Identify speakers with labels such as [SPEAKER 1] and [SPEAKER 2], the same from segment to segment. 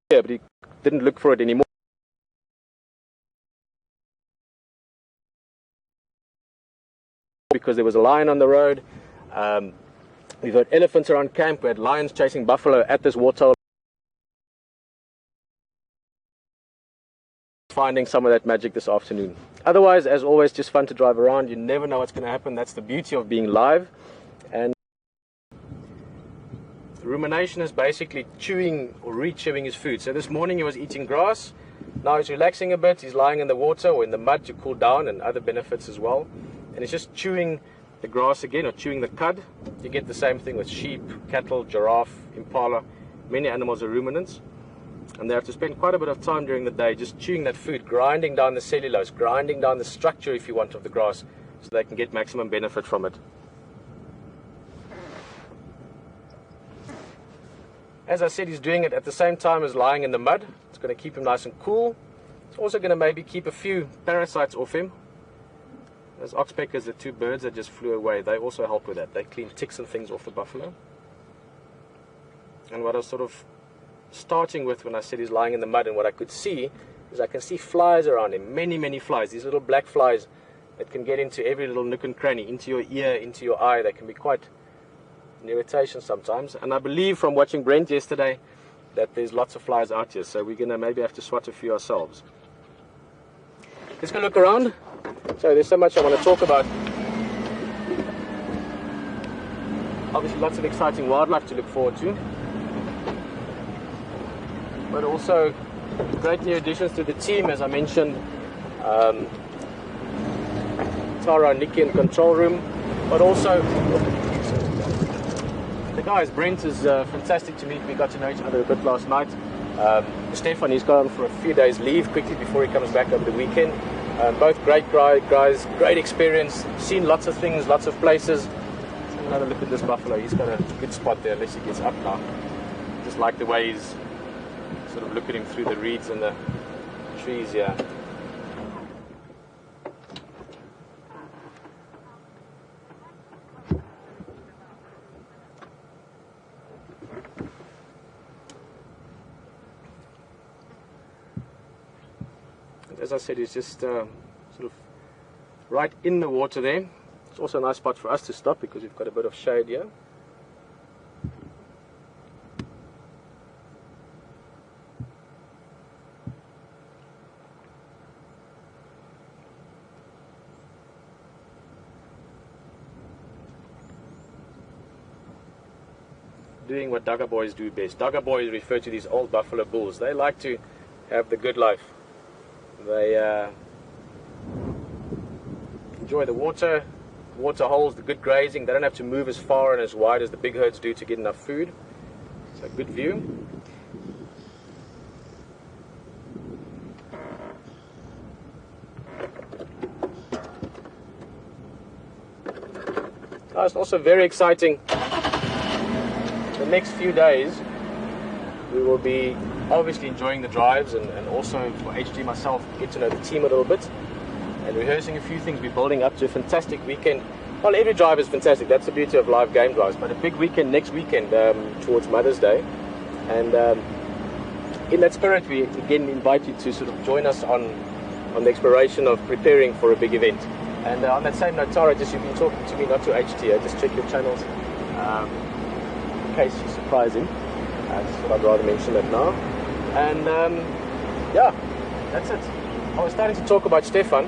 [SPEAKER 1] but he didn't look for it anymore. Because there was a lion on the road. We've heard elephants around camp. We had lions chasing buffalo at this waterhole. Finding some of that magic this afternoon. Otherwise, as always, just fun to drive around. You never know what's going to happen. That's the beauty of being live. And rumination is basically chewing or re-chewing his food. So this morning he was eating grass. Now he's relaxing a bit. He's lying in the water or in the mud to cool down, and other benefits as well. And he's just chewing the grass again, or chewing the cud. You get the same thing with sheep, cattle, giraffe, impala. Many animals are ruminants. And they have to spend quite a bit of time during the day just chewing that food, grinding down the cellulose, grinding down the structure, if you want, of the grass, so they can get maximum benefit from it. As I said, he's doing it at the same time as lying in the mud. It's going to keep him nice and cool. It's also going to maybe keep a few parasites off him. Those oxpeckers, the two birds that just flew away, they also help with that. They clean ticks and things off the buffalo. And what I was sort of starting with when I said he's lying in the mud, and what I could see is I can see flies around him, many flies, these little black flies that can get into every little nook and cranny, into your ear, into your eye. They can be quite an irritation sometimes, and I believe from watching Brent yesterday that there's lots of flies out here, so we're going to maybe have to swat a few ourselves. Let's go look around. So there's so much I want to talk about. Obviously lots of exciting wildlife to look forward to, but also great new additions to the team, as I mentioned. Tara and Nikki in control room, but also the guys. Brent is fantastic to meet. We got to know each other a bit last night. Stefan, he's gone for a few days leave quickly before he comes back over the weekend. Both great guys, great experience, seen lots of things, lots of places. Let's have another look at this buffalo. He's got a good spot there, unless he gets up now. Just like the way he's sort of look at him through the reeds and the trees here. As I said, he's just sort of right in the water there. It's also a nice spot for us to stop because we've got a bit of shade here. Doing what Duggar boys do best. Duggar boys refer to these old buffalo bulls. They like to have the good life. They enjoy the water holes, the good grazing. They don't have to move as far and as wide as the big herds do to get enough food. So good view. It's also very exciting. The next few days we will be obviously enjoying the drives, and also for HG myself, get to know the team a little bit and rehearsing a few things. We're building up to a fantastic weekend. Well, every drive is fantastic. That's the beauty of live game drives, but a big weekend next weekend towards Mother's Day. And in that spirit, we again invite you to sort of join us on the exploration of preparing for a big event. And on that same note, Tara, you've been talking to me, not to HT, just check your channels in case you surprise him. So I'd rather mention that now. And yeah, that's it. I was starting to talk about Stefan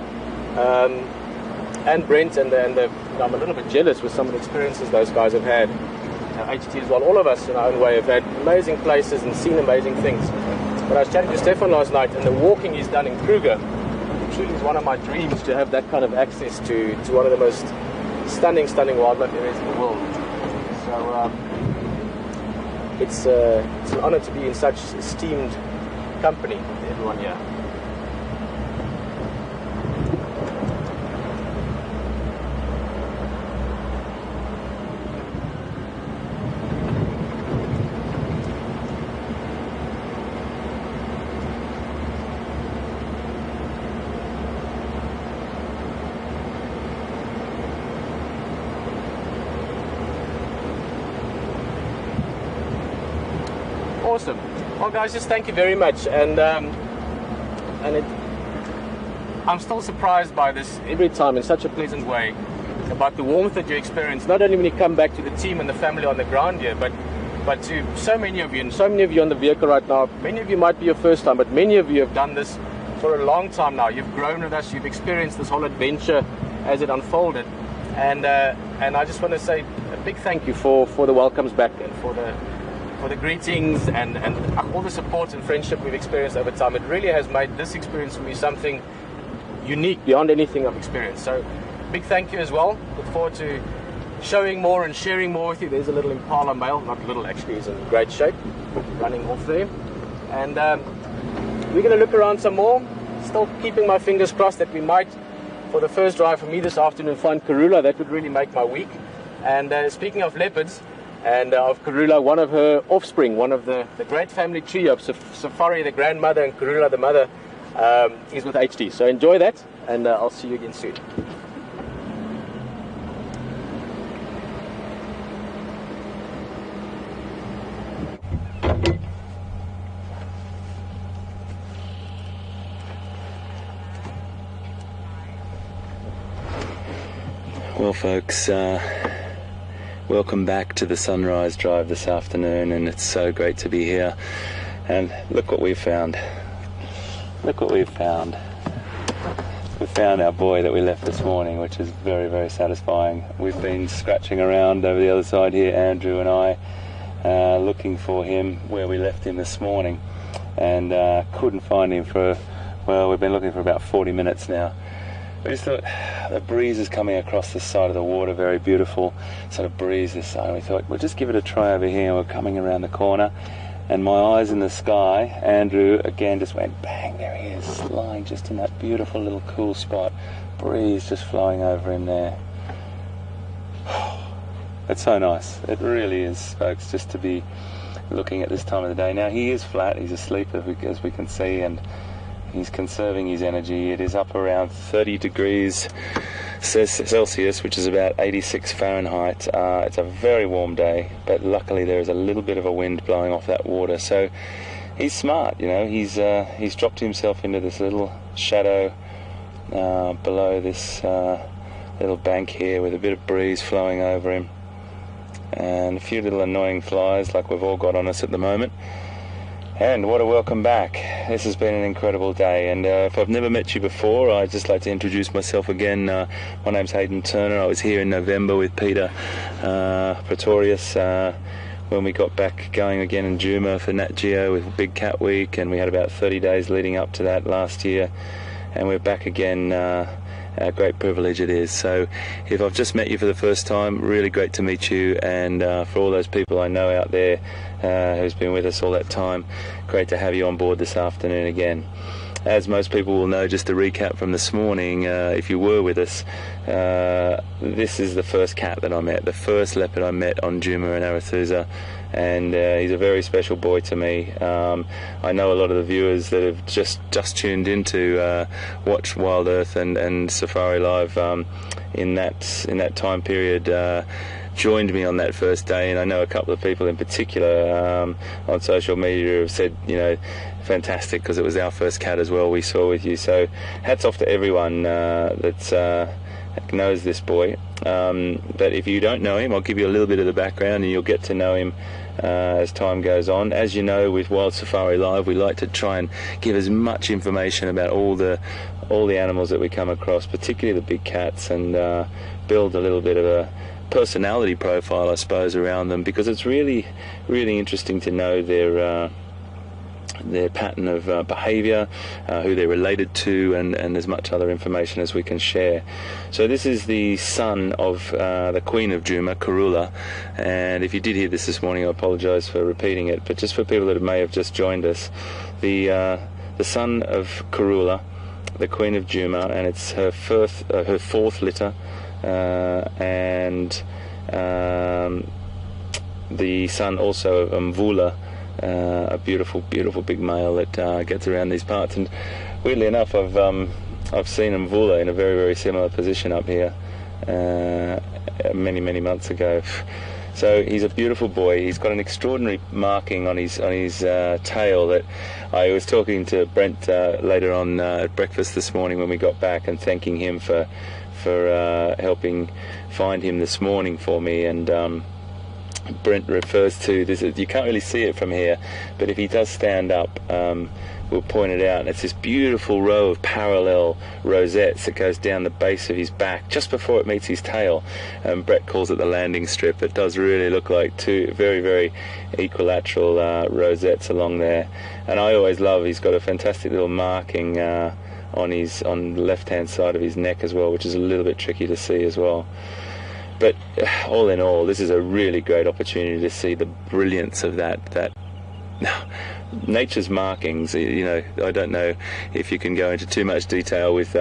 [SPEAKER 1] and Brent, and I'm a little bit jealous with some of the experiences those guys have had. HT as well. All of us in our own way have had amazing places and seen amazing things. But I was chatting to Stefan last night, and the walking he's done in Kruger truly is one of my dreams, to have that kind of access to one of the most stunning wildlife areas in the world. So it's an honor to be in such esteemed company with everyone here. Awesome. Well, guys, just thank you very much. And I'm still surprised by this every time in such a pleasant way about the warmth that you experience, not only when you come back to the team and the family on the ground here, but to so many of you, and so many of you on the vehicle right now. Many of you might be your first time, but many of you have done this for a long time now. You've grown with us, you've experienced this whole adventure as it unfolded. And I just want to say a big thank you for the welcomes back, and for the greetings, and all the support and friendship we've experienced over time. It really has made this experience for me something unique beyond anything I've experienced. So big thank you as well. Look forward to showing more and sharing more with you. There's a little Impala male, not little actually, he's in great shape, running off there. And we're going to look around some more, still keeping my fingers crossed that we might, for the first drive for me this afternoon, find Karula. That would really make my week. And speaking of leopards and of Karula, one of her offspring, one of the great family trio of Safari the grandmother and Karula the mother, is with HD. So enjoy that, and I'll see you again soon.
[SPEAKER 2] Well, folks, welcome back to the sunrise drive this afternoon, and it's so great to be here. And look what we've found. Look what we've found. We found our boy that we left this morning, which is very, very satisfying. We've been scratching around over the other side here, Andrew and I, looking for him where we left him this morning, and couldn't find him for, well, we've been looking for about 40 minutes now. We just thought the breeze is coming across this side of the water, very beautiful sort of breeze this side. We thought we'll just give it a try over here. We're coming around the corner, and my eyes in the sky, Andrew again just went bang, there he is, lying just in that beautiful little cool spot. Breeze just flowing over him there. It's so nice. It really is, folks, just to be looking at this time of the day. Now he is flat, he's asleep as we can see, and he's conserving his energy. It is up around 30 degrees Celsius, which is about 86 Fahrenheit. It's a very warm day, but luckily there is a little bit of a wind blowing off that water. So he's smart, you know. He's dropped himself into this little shadow below this little bank here, with a bit of breeze flowing over him, and a few little annoying flies like we've all got on us at the moment. And what a welcome back. This has been an incredible day, and if I've never met you before, I'd just like to introduce myself again. My name's Hayden Turner. I was here in November with Peter Pretorius when we got back going again in Djuma for Nat Geo with Big Cat Week, and we had about 30 days leading up to that last year, and we're back again. A great privilege it is. So if I've just met you for the first time, really great to meet you, and for all those people I know out there who's been with us all that time, great to have you on board this afternoon again. As most people will know, just to recap from this morning, if you were with us, this is the first cat that I met, the first leopard I met on Djuma and Arathusa, and he's a very special boy to me. I know a lot of the viewers that have just tuned in to watch Wild Earth and Safari Live in that time period joined me on that first day, and I know a couple of people in particular on social media have said, you know, fantastic, because it was our first cat as well we saw with you. So hats off to everyone that knows this boy. But if you don't know him, I'll give you a little bit of the background, and you'll get to know him as time goes on. As you know, with Wild Safari Live, we like to try and give as much information about all the animals that we come across, particularly the big cats, and build a little bit of a personality profile, I suppose, around them, because it's really, really interesting to know their pattern of behaviour, who they're related to, and as much other information as we can share. So this is the son of the Queen of Djuma, Karula, and if you did hear this morning, I apologise for repeating it, but just for people that may have just joined us, the son of Karula, the Queen of Djuma, and it's her fourth litter, and the son also of Mvula, a beautiful, beautiful big male that gets around these parts. And weirdly enough, I've seen Mvula in a very, very similar position up here many, many months ago. So he's a beautiful boy. He's got an extraordinary marking on his tail that I was talking to Brent later on at breakfast this morning when we got back, and thanking him for helping find him this morning for me. And Brent refers to this. You can't really see it from here, but if he does stand up, we'll point it out. And it's this beautiful row of parallel rosettes that goes down the base of his back just before it meets his tail. Brett calls it the landing strip. It does really look like two very, very equilateral rosettes along there. And I always love, he's got a fantastic little marking on the left-hand side of his neck as well, which is a little bit tricky to see as well. But all in all, this is a really great opportunity to see the brilliance of that nature's markings. You know, I don't know if you can go into too much detail with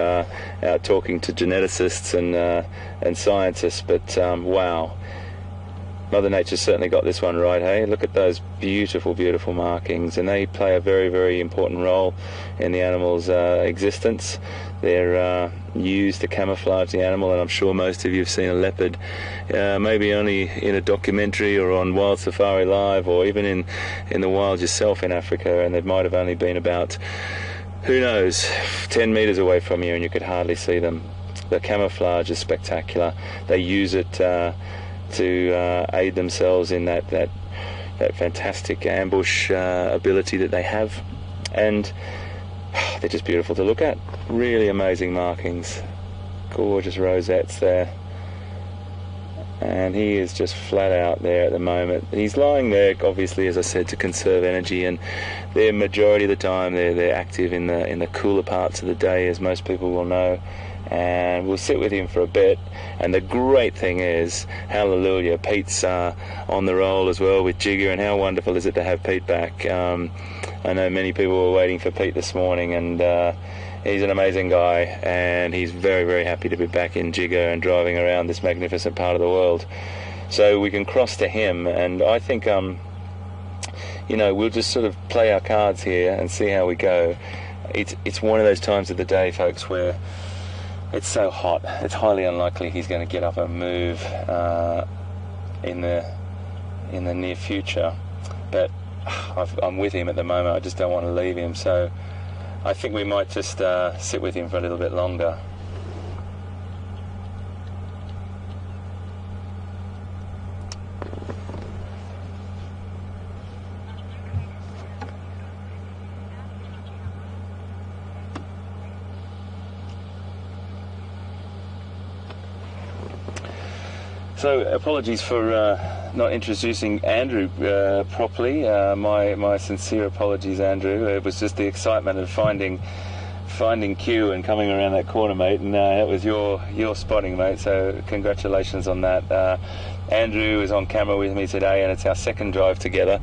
[SPEAKER 2] talking to geneticists and scientists, but wow, Mother Nature's certainly got this one right, hey? Look at those beautiful, beautiful markings, and they play a very, very important role in the animal's existence. They're used to camouflage the animal, and I'm sure most of you have seen a leopard, maybe only in a documentary or on Wild Safari Live, or even in the wild yourself in Africa, and they might have only been about, who knows, 10 metres away from you, and you could hardly see them. The camouflage is spectacular. They use it to aid themselves in that fantastic ambush ability that they have, and they're just beautiful to look at. Really amazing markings, gorgeous rosettes there, and he is just flat out there at the moment. He's lying there, obviously, as I said, to conserve energy, and the majority of the time they're active in the cooler parts of the day, as most people will know. And we'll sit with him for a bit. And the great thing is, hallelujah, Pete's on the roll as well with Jigger, and how wonderful is it to have Pete back. I know many people were waiting for Pete this morning, and he's an amazing guy, and he's very, very happy to be back in Jigger and driving around this magnificent part of the world. So we can cross to him, and I think you know, we'll just sort of play our cards here and see how we go. It's one of those times of the day, folks, where it's so hot, it's highly unlikely he's going to get up and move in the near future. But I'm with him at the moment. I just don't want to leave him. So I think we might just sit with him for a little bit longer. So apologies for not introducing Andrew properly. My sincere apologies, Andrew. It was just the excitement of finding Q and coming around that corner, mate, and that was your spotting, mate. So congratulations on that. Andrew is on camera with me today, and it's our second drive together.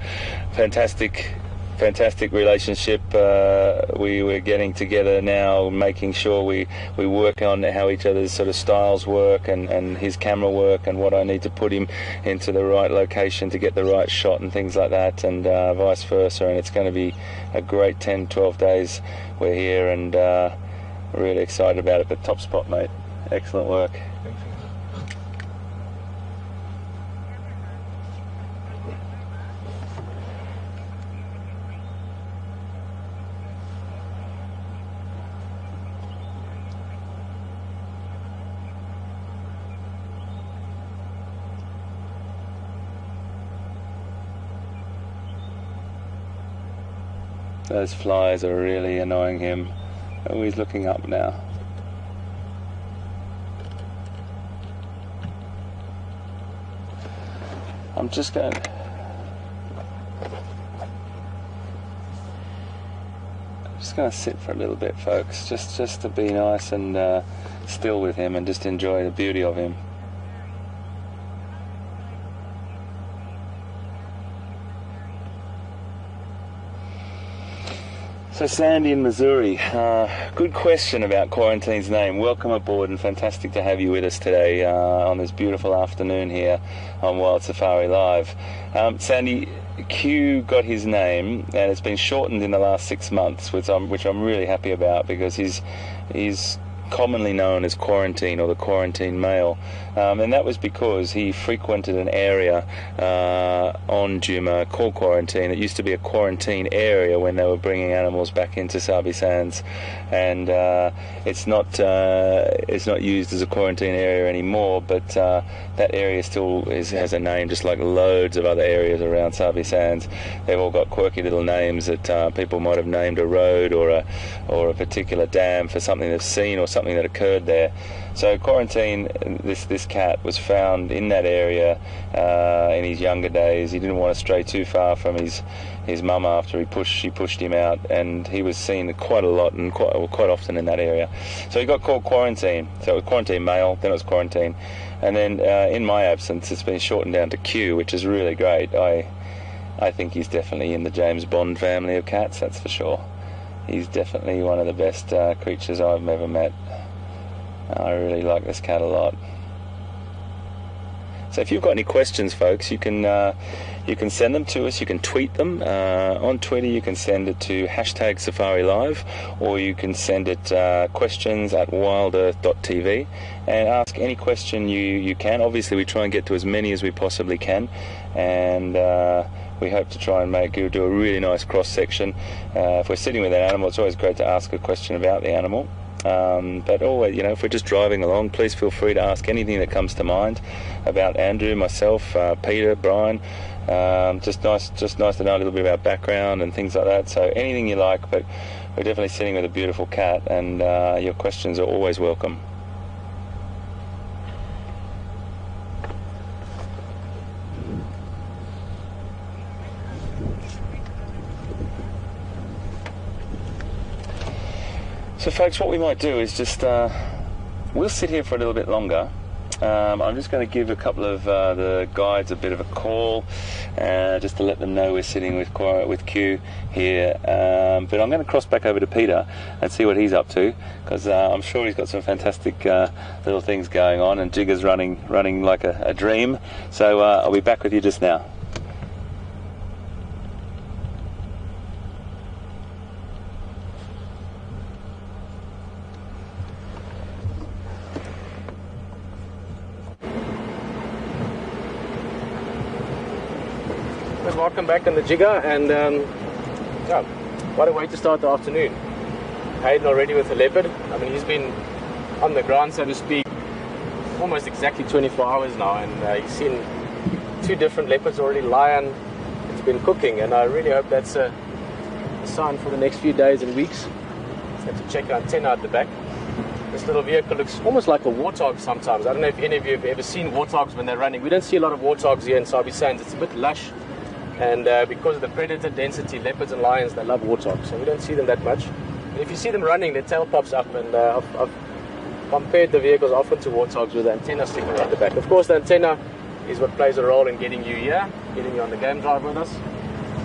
[SPEAKER 2] Fantastic relationship. We're getting together now, making sure we work on how each other's sort of styles work, and his camera work, and what I need to put him into the right location to get the right shot and things like that, and vice versa. And it's going to be a great 10-12 days we're here, and really excited about it. But top spot, mate. Excellent work. Those flies are really annoying him. Oh, he's looking up now. I'm just going to sit for a little bit, folks, just to be nice and still with him and just enjoy the beauty of him. So Sandy in Missouri, good question about Quarantine's name. Welcome aboard, and fantastic to have you with us today on this beautiful afternoon here on Wild Safari Live. Sandy, Q got his name, and it's been shortened in the last 6 months, which I'm really happy about, because he's commonly known as quarantine, or the quarantine male, and that was because he frequented an area on Djuma called Quarantine. It used to be a quarantine area when they were bringing animals back into Sabi Sands, and it's not used as a quarantine area anymore, but that area still has a name, just like loads of other areas around Sabi Sands. They've all got quirky little names that people might have named a road or a particular dam for something they've seen or something that occurred there. So Quarantine, this cat was found in that area in his younger days. He didn't want to stray too far from his mum after she pushed him out, and he was seen quite a lot and quite often in that area. So he got called Quarantine. So it was Quarantine male, then it was Quarantine, and then in my absence it's been shortened down to Q, which is really great. I think he's definitely in the James Bond family of cats, that's for sure. He's definitely one of the best creatures I've ever met. I really like this cat a lot. So if you've got any questions, folks, you can send them to us. You can tweet them. On Twitter you can send it to #SafariLive, or you can send it questions at WildEarthTV, and ask any question you can. Obviously we try and get to as many as we possibly can, and we hope to try and do a really nice cross section. If we're sitting with an animal, it's always great to ask a question about the animal. But always, if we're just driving along, please feel free to ask anything that comes to mind about Andrew, myself, Peter, Brian. Just nice to know a little bit about background and things like that. So anything you like, but we're definitely sitting with a beautiful cat, and your questions are always welcome. So folks, what we might do is just, we'll sit here for a little bit longer. I'm just going to give a couple of the guides a bit of a call, just to let them know we're sitting with Q here. But I'm going to cross back over to Peter and see what he's up to, because I'm sure he's got some fantastic little things going on, and Jigger's running like a dream. So I'll be back with you just now.
[SPEAKER 1] Welcome back on the Jigger, and yeah, what a way to start the afternoon. Hayden already with the leopard. I mean, he's been on the ground, so to speak, almost exactly 24 hours now, and he's seen 2 different leopards already. Lion, it's been cooking, and I really hope that's a sign for the next few days and weeks. Just have to check our antenna at the back. This little vehicle looks almost like a warthog sometimes. I don't know if any of you have ever seen warthogs when they're running. We don't see a lot of warthogs here in Sabi Sands. It's a bit lush. And because of the predator density, leopards and lions, they love warthogs, so we don't see them that much. And if you see them running, their tail pops up, and I've compared the vehicles often to warthogs with the antenna sticking out the back. Of course, the antenna is what plays a role in getting you here, getting you on the game drive with us.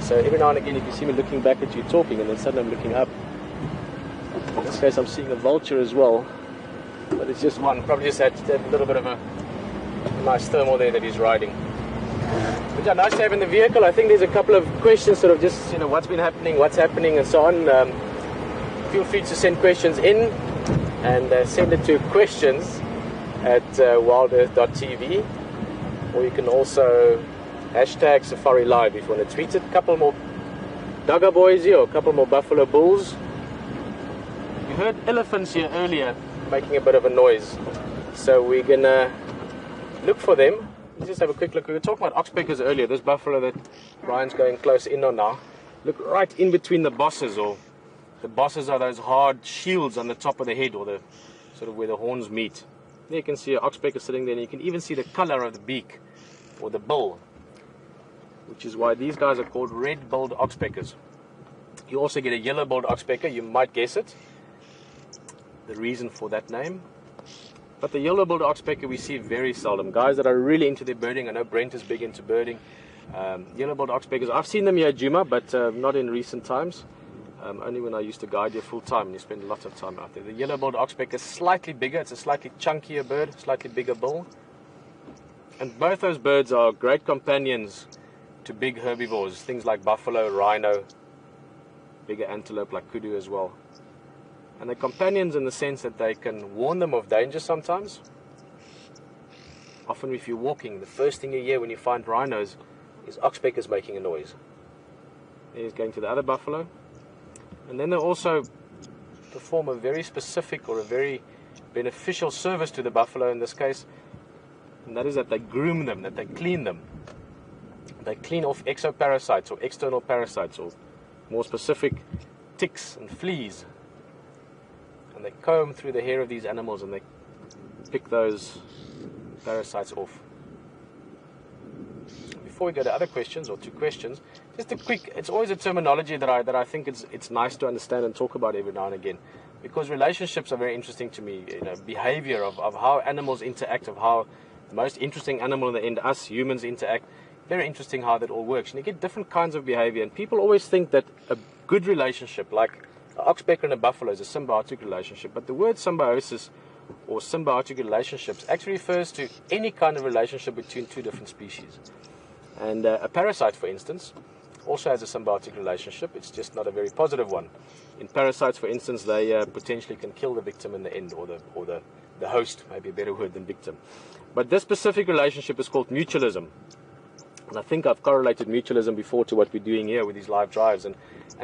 [SPEAKER 1] So every now and again, if you see me looking back at you talking, and then suddenly I'm looking up, in this case I'm seeing a vulture as well, but it's just one. Probably just had a little bit of a nice thermal there that he's riding. But yeah, nice to have in the vehicle. I think there's a couple of questions, sort of just, what's been happening, what's happening, and so on. Feel free to send questions in, and send it to questions at WildEarthTV, or you can also #SafariLive if you want to tweet it. A couple more Dugger boys here, a couple more buffalo bulls. You heard elephants here earlier making a bit of a noise, so we're gonna look for them. Let's just have a quick look. We were talking about oxpeckers earlier. This buffalo that Brian's going close in on now. Look right in between the bosses, or the bosses are those hard shields on the top of the head, or the sort of where the horns meet. There you can see an oxpecker sitting there, and you can even see the color of the beak, or the bill, which is why these guys are called red-billed oxpeckers. You also get a yellow-billed oxpecker. You might guess it, the reason for that name. But the yellow-billed oxpecker we see very seldom. Guys that are really into their birding, I know Brent is big into birding. Yellow-billed oxpeckers, I've seen them here at Djuma, but not in recent times. Only when I used to guide here full-time, and you spend lots of time out there. The yellow-billed oxpecker is slightly bigger. It's a slightly chunkier bird, slightly bigger bill. And both those birds are great companions to big herbivores, things like buffalo, rhino, bigger antelope like kudu as well. And they're companions in the sense that they can warn them of danger sometimes. Often if you're walking, the first thing you hear when you find rhinos is oxpeckers making a noise. He's going to the other buffalo. And then they also perform a very specific or a very beneficial service to the buffalo in this case, and that is that they groom them, that they clean them. They clean off exoparasites or external parasites, or more specific, ticks and fleas. And they comb through the hair of these animals and they pick those parasites off. Before we go to other questions, or two questions, just a quick, it's always a terminology that I think it's nice to understand and talk about every now and again, because relationships are very interesting to me. You know, behavior of how animals interact, of how the most interesting animal in the end, us humans, interact. Very interesting how that all works. And you get different kinds of behavior, and people always think that a good relationship, like an oxpecker and a buffalo, is a symbiotic relationship. But the word symbiosis or symbiotic relationships actually refers to any kind of relationship between two different species. And a parasite, for instance, also has a symbiotic relationship. It's just not a very positive one. In parasites, for instance, they potentially can kill the victim in the end, or the host, maybe a better word than victim. But this specific relationship is called mutualism. And I think I've correlated mutualism before to what we're doing here with these live drives. And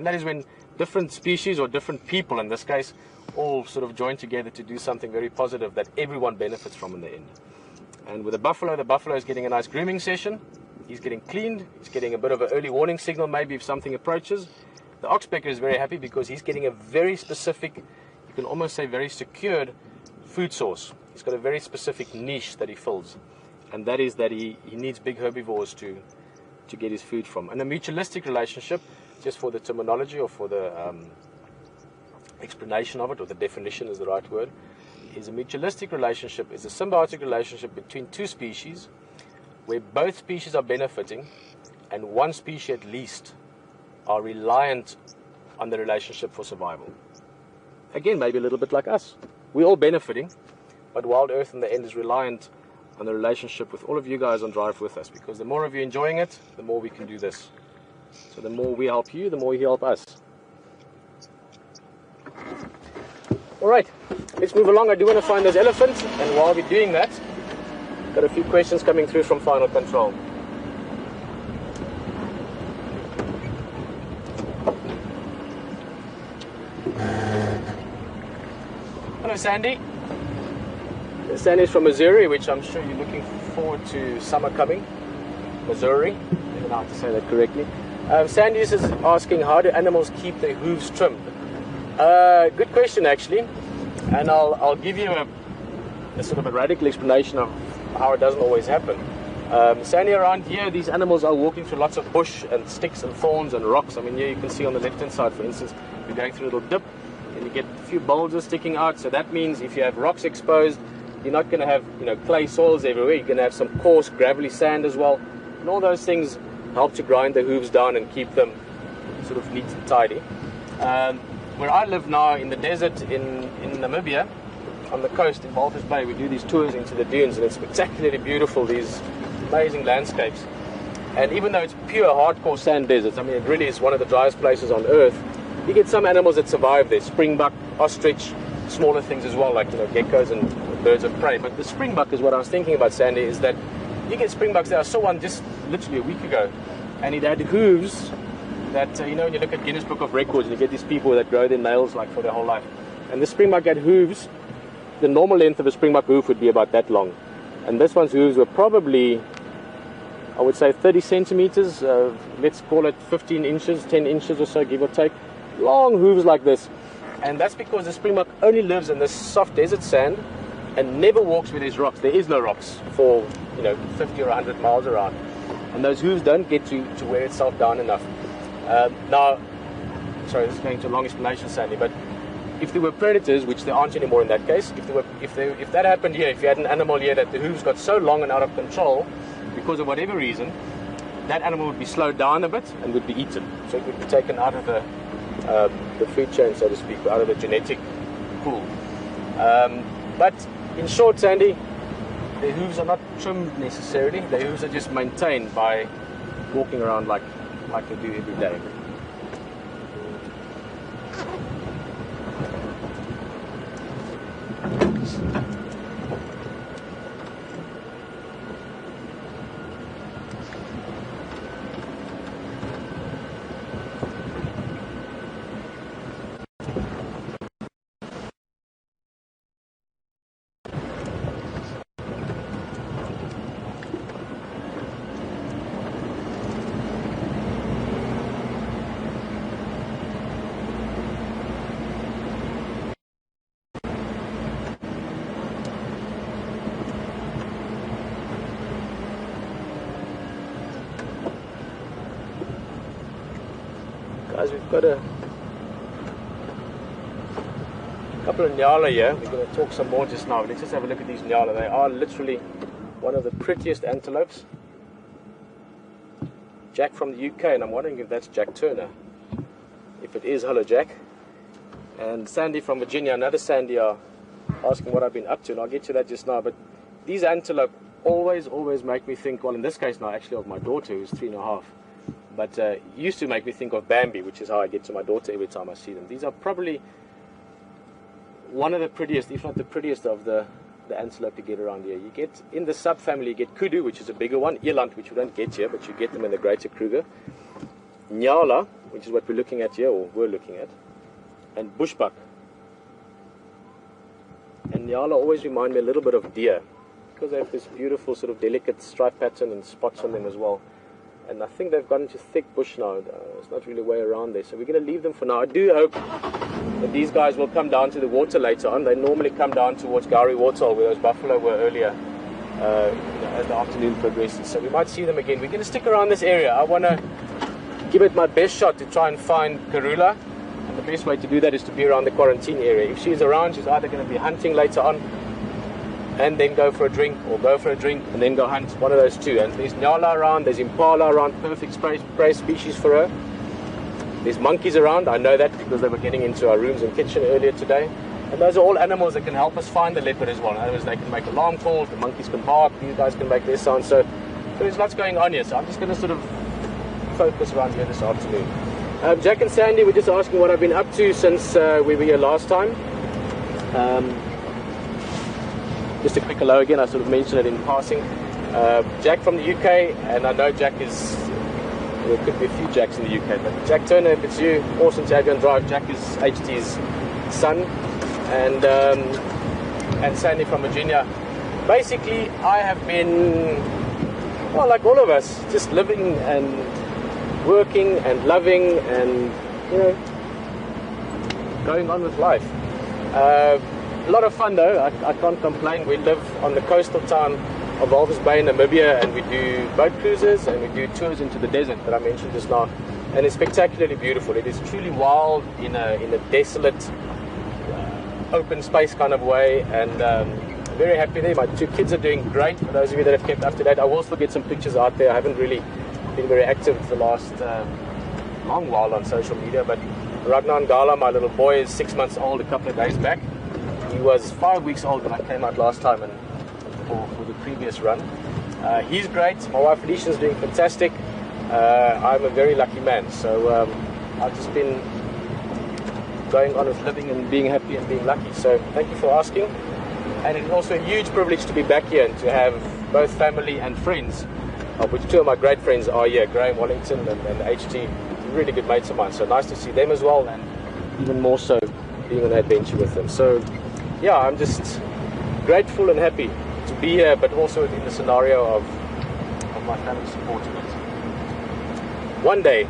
[SPEAKER 1] that is when different species, or different people in this case, all sort of join together to do something very positive that everyone benefits from in the end. And with the buffalo is getting a nice grooming session. He's getting cleaned. He's getting a bit of an early warning signal maybe if something approaches. The oxpecker is very happy because he's getting a very specific, you can almost say very secured food source. He's got a very specific niche that he fills. And that is that he needs big herbivores to get his food from. And a mutualistic relationship, just for the terminology or for the explanation of it, or the definition is the right word, is a mutualistic relationship, is a symbiotic relationship between two species where both species are benefiting and one species at least are reliant on the relationship for survival. Again, maybe a little bit like us. We're all benefiting, but Wild Earth in the end is reliant on the relationship with all of you guys on Drive with us, because the more of you enjoying it, the more we can do this. So the more we help you, the more you help us. Alright, let's move along. I do want to find those elephants, and while we're doing that, got a few questions coming through from Final Control. Hello, Sandy. Sandy's from Missouri, which I'm sure you're looking forward to summer coming. Missouri, I don't know how to say that correctly. Sandy is asking, how do animals keep their hooves trimmed? Good question, actually. And I'll give you a sort of a radical explanation of how it doesn't always happen. Sandy, around here, these animals are walking through lots of bush and sticks and thorns and rocks. I mean, here you can see on the left-hand side, for instance, you're going through a little dip, and you get a few boulders sticking out. So that means if you have rocks exposed, you're not going to have, clay soils everywhere. You're going to have some coarse, gravelly sand as well. And all those things help to grind the hooves down and keep them sort of neat and tidy. Where I live now in the desert in Namibia, on the coast in Walvis Bay, we do these tours into the dunes, and it's spectacularly beautiful, these amazing landscapes. And even though it's pure hardcore sand deserts, I mean, it really is one of the driest places on earth, you get some animals that survive there. Springbuck, ostrich, smaller things as well, like geckos and birds of prey. But the springbuck is what I was thinking about, Sandy, is that you get springbucks there. I saw one just literally a week ago, and it had hooves that, when you look at Guinness Book of Records, and you get these people that grow their nails like for their whole life. And the springbuck had hooves. The normal length of a springbuck hoof would be about that long. And this one's hooves were probably, I would say, 30 centimeters, let's call it 15 inches, 10 inches or so, give or take. Long hooves like this. And that's because the springbuck only lives in this soft desert sand and never walks where there's rocks. There is no rocks for 50 or 100 miles around, and those hooves don't get to wear itself down enough. Now, sorry, this is going to a long explanation, Sandy, but if there were predators, which there aren't anymore in that case, if that happened here, if you had an animal here that the hooves got so long and out of control because of whatever reason, that animal would be slowed down a bit and would be eaten. So it would be taken out of the food chain, so to speak, out of the genetic pool. But in short, Sandy, the hooves are not trimmed necessarily. The hooves are just maintained by walking around like they do every day. Guys, we've got a couple of Nyala here. We're going to talk some more just now. Let's just have a look at these Nyala. They are literally one of the prettiest antelopes. Jack from the UK, and I'm wondering if that's Jack Turner. If it is, hello Jack. And Sandy from Virginia, another Sandy, are asking what I've been up to, and I'll get to that just now. But these antelope always make me think, well in this case now actually of my daughter who's 3.5. But used to make me think of Bambi, which is how I get to my daughter every time I see them. These are probably one of the prettiest, if not the prettiest, of the antelope to get around here. You get, in the subfamily, you get kudu, which is a bigger one, eland, which you don't get here, but you get them in the greater Kruger, Nyala, which is what we're looking at here, or were looking at, and bushbuck. And Nyala always remind me a little bit of deer, because they have this beautiful sort of delicate stripe pattern and spots on them as well. And I think they've gone into thick bush now. There's not really a way around there. So we're going to leave them for now. I do hope that these guys will come down to the water later on. They normally come down towards Gowrie Waterhole, where those buffalo were earlier, as the afternoon progresses. So we might see them again. We're going to stick around this area. I want to give it my best shot to try and find Karula. And the best way to do that is to be around the quarantine area. If she's around, she's either going to be hunting later on and then go for a drink, or go for a drink and then go hunt, one of those two. And there's Nyala around, there's Impala around, perfect prey species for her. There's monkeys around, I know that because they were getting into our rooms and kitchen earlier today. And those are all animals that can help us find the leopard as well. In other words, they can make alarm calls, the monkeys can bark, these guys can make their sound. So there's lots going on here, so I'm just going to sort of focus around here this afternoon. Jack and Sandy were just asking what I've been up to since we were here last time. Just a quick hello again, I sort of mentioned it in passing. Jack from the UK, and I know Jack is, there could be a few Jacks in the UK, but Jack Turner, if it's you, awesome to have you on drive. Jack is HT's son, and Sandy from Virginia. Basically, I have been, well, like all of us, just living and working and loving and, you know, going on with life. A lot of fun though, I can't complain. We live on the coastal town of Walvis Bay in Namibia, and we do boat cruises and we do tours into the desert that I mentioned just now, and it's spectacularly beautiful. It is truly wild in a desolate open space kind of way, and very happy there. My two kids are doing great. For those of you that have kept up to date, I will still get some pictures out there. I haven't really been very active the last long while on social media, but Ragnar Ngala, my little boy, is 6 months old a couple of days back. He was 5 weeks old when I came out last time and for the previous run. He's great. My wife Felicia's doing fantastic. I'm a very lucky man, so I've just been going on with living and being happy and being lucky. So thank you for asking. And it's also a huge privilege to be back here and to have both family and friends, of which two of my great friends are here, Graham Wallington and HT, really good mates of mine. So nice to see them as well, and even more so being on an adventure with them. So yeah, I'm just grateful and happy to be here, but also in the scenario of my family supporting it. One day,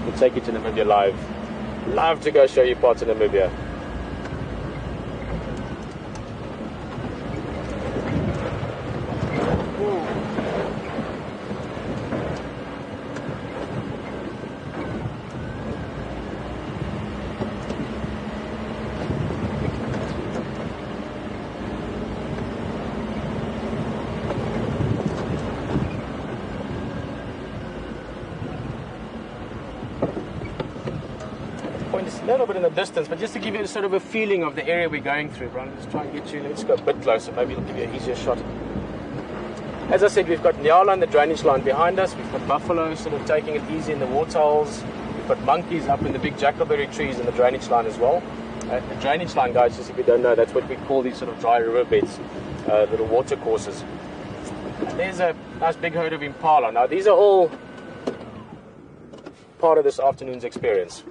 [SPEAKER 1] we'll take you to Namibia live. Love to go show you parts of Namibia. A little bit in the distance, but just to give you sort of a feeling of the area we're going through. Brian, let's try and get you, let's go a bit closer, maybe it'll give you an easier shot. As I said, we've got Nyala and the drainage line behind us, we've got buffalo sort of taking it easy in the waterholes, we've got monkeys up in the big jackalberry trees in the drainage line as well. The drainage line, guys, just if you don't know, that's what we call these sort of dry river beds, little water courses. And there's a nice big herd of impala. Now these are all part of this afternoon's experience.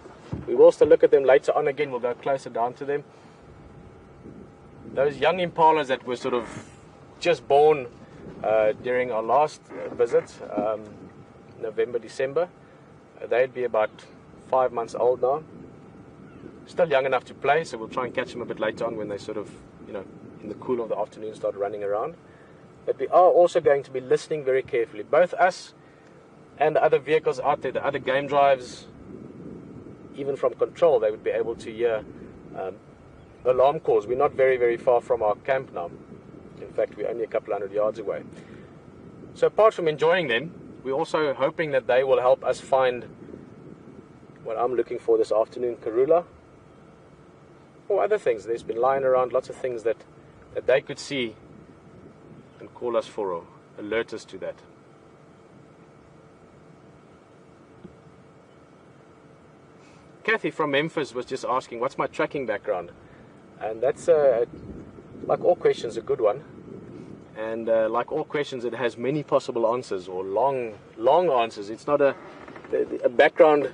[SPEAKER 1] We will still look at them later on again. We'll go closer down to them. Those young impalas that were sort of just born during our last visit, November, December, they'd be about 5 months old now. Still young enough to play, so we'll try and catch them a bit later on when they sort of, you know, in the cool of the afternoon start running around. But we are also going to be listening very carefully. Both us and the other vehicles out there, the other game drives, even from control, they would be able to hear alarm calls. We're not very, very far from our camp now. In fact, we're only a couple hundred yards away. So apart from enjoying them, we're also hoping that they will help us find what I'm looking for this afternoon, Karula, or other things. There's been lying around lots of things that they could see and call us for, or alert us to that. Kathy from Memphis was just asking, what's my tracking background? And that's, like all questions, a good one. And like all questions, it has many possible answers, or long answers. It's not a background.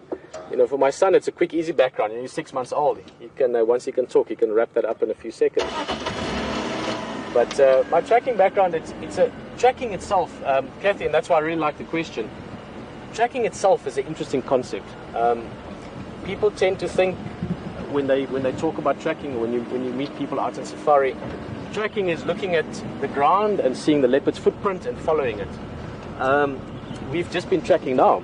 [SPEAKER 1] You know, for my son, it's a quick, easy background. He's 6 months old. He can, once he can talk, he can wrap that up in a few seconds. But my tracking background, it's a tracking itself, Kathy, and that's why I really like the question. Tracking itself is an interesting concept. People tend to think when they talk about tracking, or when you meet people out in safari, tracking is looking at the ground and seeing the leopard's footprint and following it. We've just been tracking now.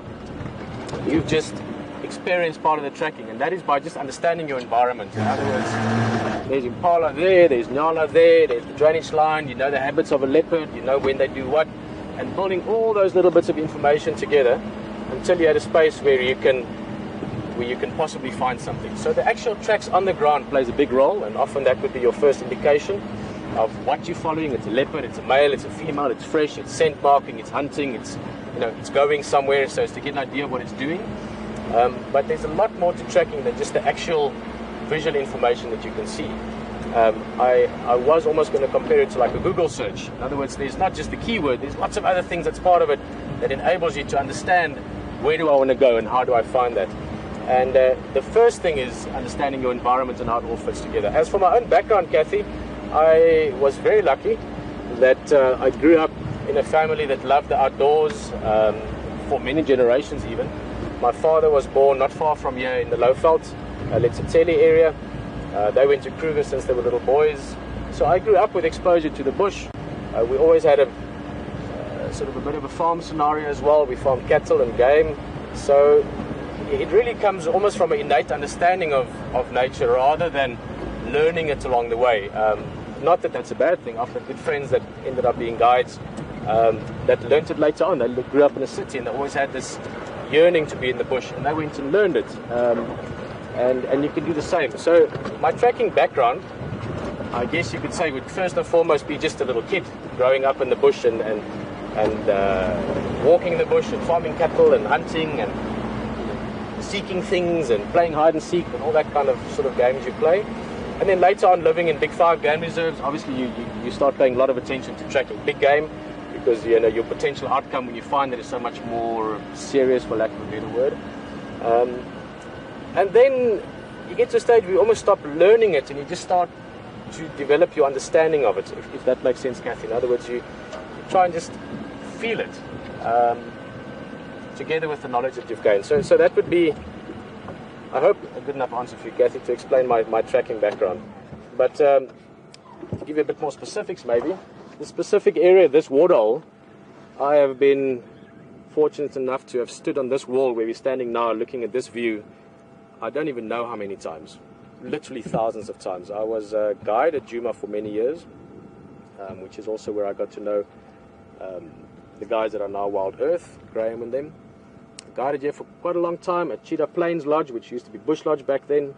[SPEAKER 1] You've just experienced part of the tracking, and that is by just understanding your environment. In other words, there's impala there, there's nyala there, there's the drainage line, you know the habits of a leopard, you know when they do what, and building all those little bits of information together until you're at a space where you can possibly find something. So the actual tracks on the ground plays a big role, and often that would be your first indication of what you're following. It's a leopard, it's a male, it's a female, it's fresh, it's scent marking, it's hunting, it's going somewhere, so it's to get an idea of what it's doing. But there's a lot more to tracking than just the actual visual information that you can see. I was almost going to compare it to like a Google search. In other words, there's not just the keyword, there's lots of other things that's part of it that enables you to understand where do I want to go and how do I find that. And the first thing is understanding your environment and how it all fits together. As for my own background, Kathy, I was very lucky that I grew up in a family that loved the outdoors for many generations even. My father was born not far from here in the Lowveld, Letsetseli area. They went to Kruger since they were little boys. So I grew up with exposure to the bush. We always had a sort of a bit of a farm scenario as well. We farmed cattle and game. So it really comes almost from an innate understanding of nature rather than learning it along the way. Not that that's a bad thing. I've got good friends that ended up being guides that learned it later on. They grew up in a city and they always had this yearning to be in the bush, and they went and learned it. And you can do the same. So my tracking background, I guess you could say, would first and foremost be just a little kid growing up in the bush and walking in the bush and farming cattle and hunting and seeking things and playing hide and seek and all that kind of sort of games you play. And then later on, living in Big 5 game reserves, obviously you start paying a lot of attention to tracking big game, because your potential outcome when you find that is so much more serious, for lack of a better word. And then you get to a stage where you almost stop learning it and you just start to develop your understanding of it, if that makes sense, Kathy. In other words, you try and just feel it together with the knowledge that you've gained. So that would be, I hope, a good enough answer for you, Kathy, to explain my tracking background. But to give you a bit more specifics maybe, the specific area, this waterhole, I have been fortunate enough to have stood on this wall where we're standing now looking at this view. I don't even know how many times, literally thousands of times. I was a guide at Djuma for many years, which is also where I got to know the guys that are now Wild Earth, Graham and them. Guided here for quite a long time at Cheetah Plains Lodge, which used to be Bush Lodge back then.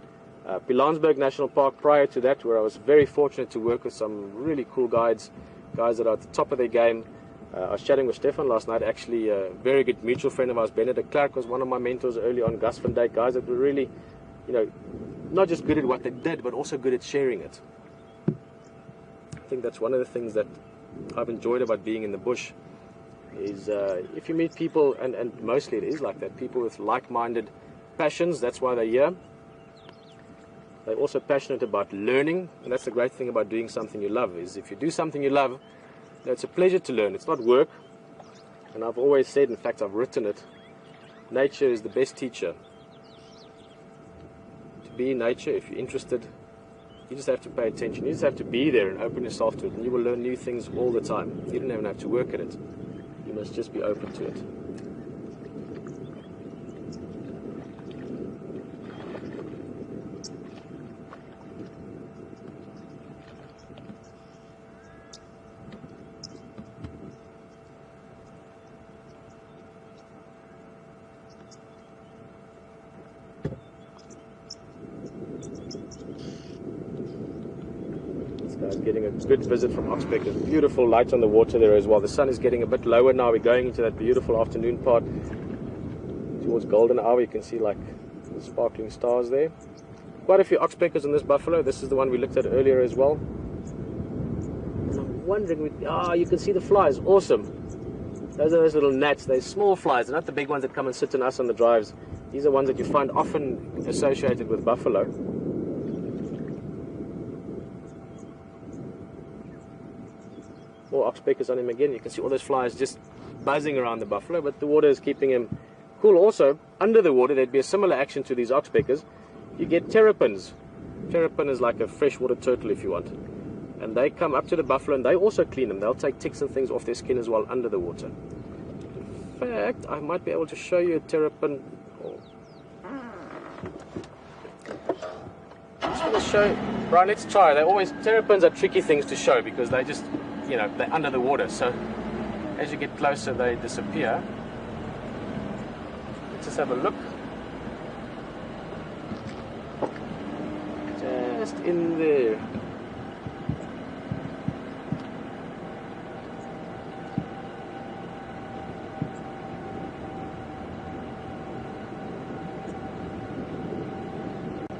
[SPEAKER 1] Pilanesberg National Park prior to that, where I was very fortunate to work with some really cool guys that are at the top of their game. I was chatting with Stefan last night, actually a very good mutual friend of ours. Benedict Clark was one of my mentors early on, Gus van Dijk, guys that were really, not just good at what they did, but also good at sharing it. I think that's one of the things that I've enjoyed about being in the bush, is if you meet people, and mostly it is like that, people with like-minded passions, that's why they're here. They're also passionate about learning, and that's the great thing about doing something you love, is if you do something you love, it's a pleasure to learn. It's not work. And I've always said, in fact I've written it, nature is the best teacher. To be in nature, if you're interested, you just have to pay attention. You just have to be there and open yourself to it, and you will learn new things all the time. You don't even have to work at it. You must just be open to it. getting a good visit from oxpeckers. Beautiful light on the water there as well. The sun is getting a bit lower now. We're going into that beautiful afternoon part towards golden hour. You can see like the sparkling stars there. Quite a few oxpeckers on this buffalo. This is the one we looked at earlier as well. And I'm wondering, you can see the flies. Awesome. Those are those little gnats. They're small flies. They're not the big ones that come and sit on us on the drives. These are ones that you find often associated with buffalo. More oxpeckers on him again. You can see all those flies just buzzing around the buffalo, but the water is keeping him cool. Also, under the water, there'd be a similar action to these oxpeckers. You get terrapins. Terrapin is like a freshwater turtle, if you want. And they come up to the buffalo and they also clean them. They'll take ticks and things off their skin as well under the water. In fact, I might be able to show you a terrapin. Just want to show, Brian, let's try. Terrapins are tricky things to show because they just, they're under the water. So as you get closer, they disappear. Let's just have a look. Just in there.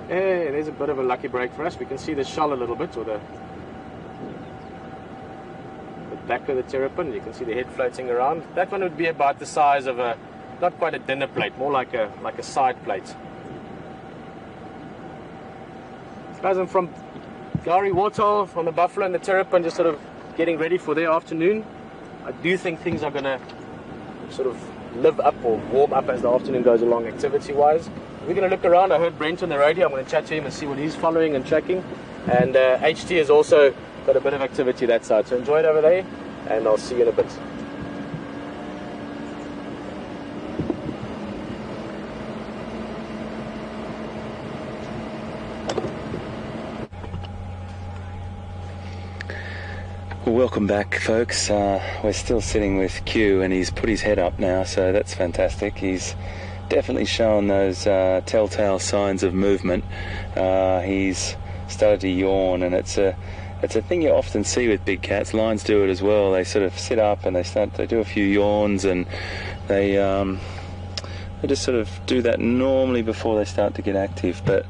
[SPEAKER 1] Hey, there's a bit of a lucky break for us. We can see the shell a little bit, or the back of the terrapin. You can see the head floating around. That one would be about the size of not quite a dinner plate, more like a side plate. Guys, I'm from Gowrie Waterhole, from the buffalo and the terrapin, just sort of getting ready for their afternoon. I do think things are going to sort of live up or warm up as the afternoon goes along activity-wise. We're going to look around. I heard Brent on the radio. I'm going to chat to him and see what he's following and tracking. And HT has also got a bit of activity that side. So enjoy it over there, and I'll see you in a bit.
[SPEAKER 2] Welcome back, folks. We're still sitting with Q, and he's put his head up now, so that's fantastic. He's definitely shown those telltale signs of movement. He's started to yawn, and it's a thing you often see with big cats. Lions do it as well. They sort of sit up and they do a few yawns, and they just sort of do that normally before they start to get active. But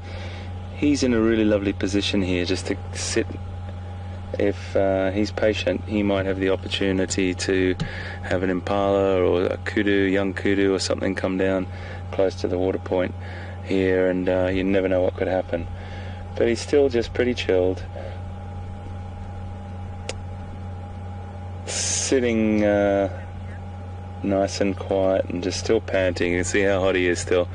[SPEAKER 2] he's in a really lovely position here just to sit. If he's patient, he might have the opportunity to have an impala or a kudu, young kudu or something come down close to the water point here, and you never know what could happen. But he's still just pretty chilled, sitting nice and quiet and just still panting. You can see how hot he is still.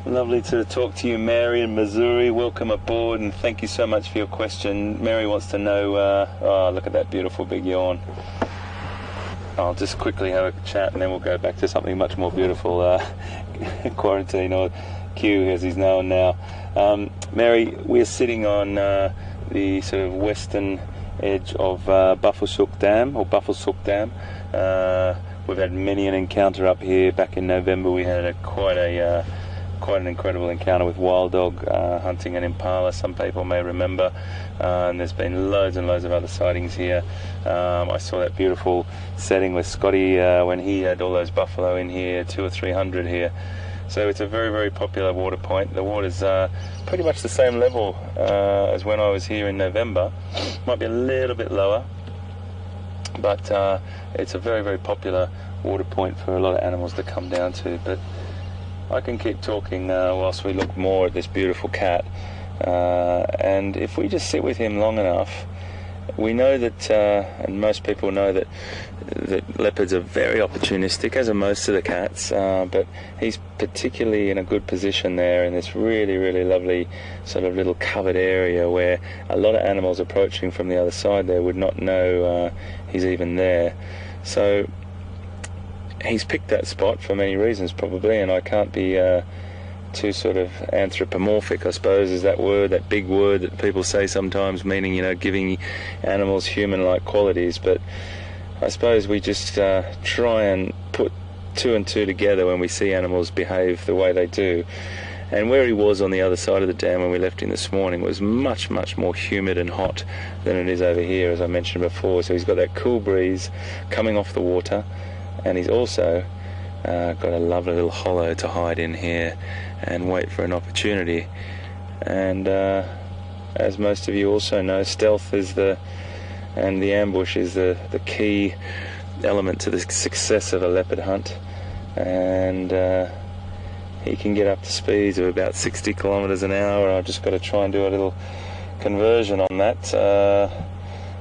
[SPEAKER 2] Lovely to talk to you, Mary in Missouri. Welcome aboard, and thank you so much for your question. Mary wants to know, look at that beautiful big yawn. I'll just quickly have a chat and then we'll go back to something much more beautiful, quarantine, or Q as he's known now. Mary, we're sitting on the sort of western edge of Buffelshoek Dam, or Buffelshoek Dam. We've had many an encounter up here. Back in November we had quite an incredible encounter with wild dog hunting an impala, some people may remember, and there's been loads and loads of other sightings here. I saw that beautiful setting with Scotty when he had all those buffalo in here, 200 or 300 here. So it's a very, very popular water point. The water's pretty much the same level as when I was here in November. Might be a little bit lower, but it's a very, very popular water point for a lot of animals to come down to. But I can keep talking whilst we look more at this beautiful cat, and if we just sit with him long enough, we know that, and most people know that leopards are very opportunistic, as are most of the cats, but he's particularly in a good position there in this really, really lovely sort of little covered area where a lot of animals approaching from the other side there would not know he's even there. So he's picked that spot for many reasons probably, and I can't be too sort of anthropomorphic, I suppose, is that word, that big word that people say sometimes, meaning, you know, giving animals human-like qualities. But I suppose we just try and put two and two together when we see animals behave the way they do. And where he was on the other side of the dam when we left him this morning was much, much more humid and hot than it is over here, as I mentioned before. So he's got that cool breeze coming off the water, and he's also got a lovely little hollow to hide in here and wait for an opportunity. And as most of you also know, stealth is the ambush is the key element to the success of a leopard hunt. And he can get up to speeds of about 60 kilometers an hour. I've just got to try and do a little conversion on that.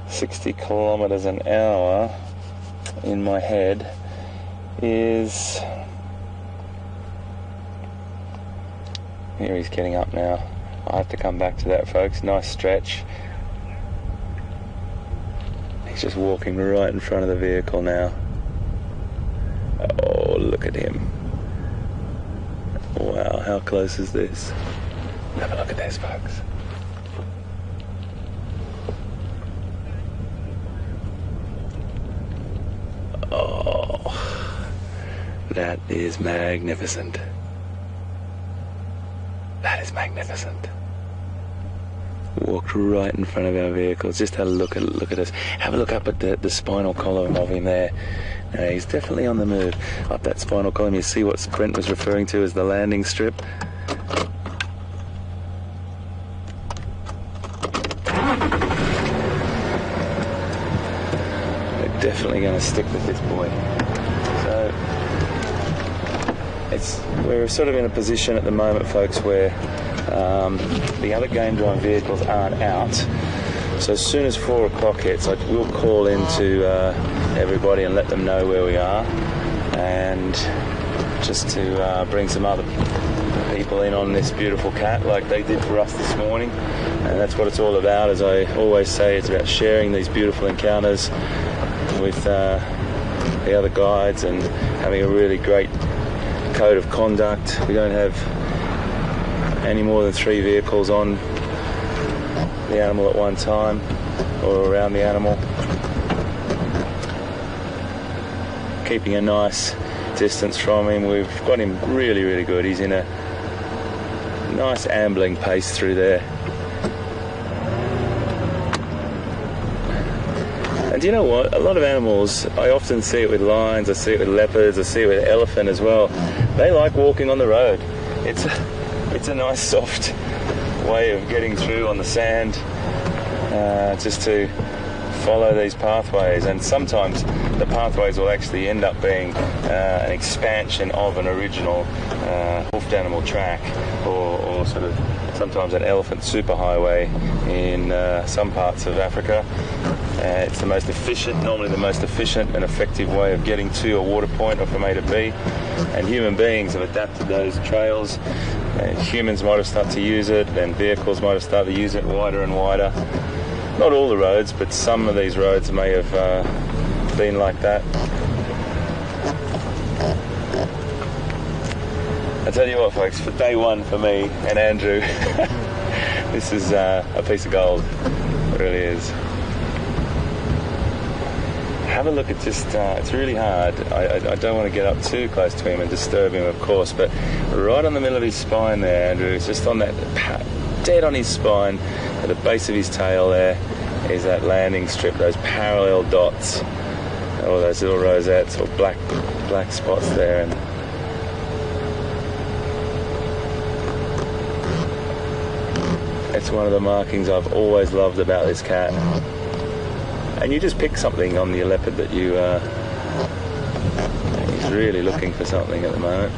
[SPEAKER 2] 60 kilometers an hour in my head is... Here he's getting up now. I have to come back to that, folks. Nice stretch. He's just walking right in front of the vehicle now. Oh, look at him. Wow, how close is this? Have a look at this, folks. Oh, that is magnificent. That is magnificent. Walked right in front of our vehicles. Just had a look at us. Have a look up at the spinal column of him there. Now, he's definitely on the move. Up that spinal column, you see what Brent was referring to as the landing strip. They're definitely going to stick with this boy. So we're sort of in a position at the moment, folks, where the other game drive vehicles aren't out. So as soon as 4 o'clock hits, I will call into everybody and let them know where we are, and just to bring some other people in on this beautiful cat like they did for us this morning. And that's what it's all about. As I always say, it's about sharing these beautiful encounters with the other guides and having a really great code of conduct. We don't have any more than 3 vehicles on the animal at one time, or around the animal. Keeping a nice distance from him. We've got him really, really good. He's in a nice ambling pace through there. And do you know what? A lot of animals, I often see it with lions, I see it with leopards, I see it with elephant as well. They like walking on the road. It's a nice soft way of getting through on the sand, just to follow these pathways. And sometimes the pathways will actually end up being an expansion of an original hoofed animal track, or sort of sometimes an elephant superhighway in some parts of Africa. It's the most efficient, normally the most efficient and effective way of getting to a water point or from A to B. And human beings have adapted those trails. Humans might have started to use it, and vehicles might have started to use it wider and wider. Not all the roads, but some of these roads may have been like that. I tell you what, folks, for day one for me and Andrew, this is a piece of gold. It really is. Have a look at just, it's really hard. I don't want to get up too close to him and disturb him, of course, but right on the middle of his spine there, Andrew, it's just on that, dead on his spine, at the base of his tail there, is that landing strip, those parallel dots, or those little rosettes or black spots there. And it's one of the markings I've always loved about this cat. And you just pick something on the leopard that you he's really looking for something at the moment.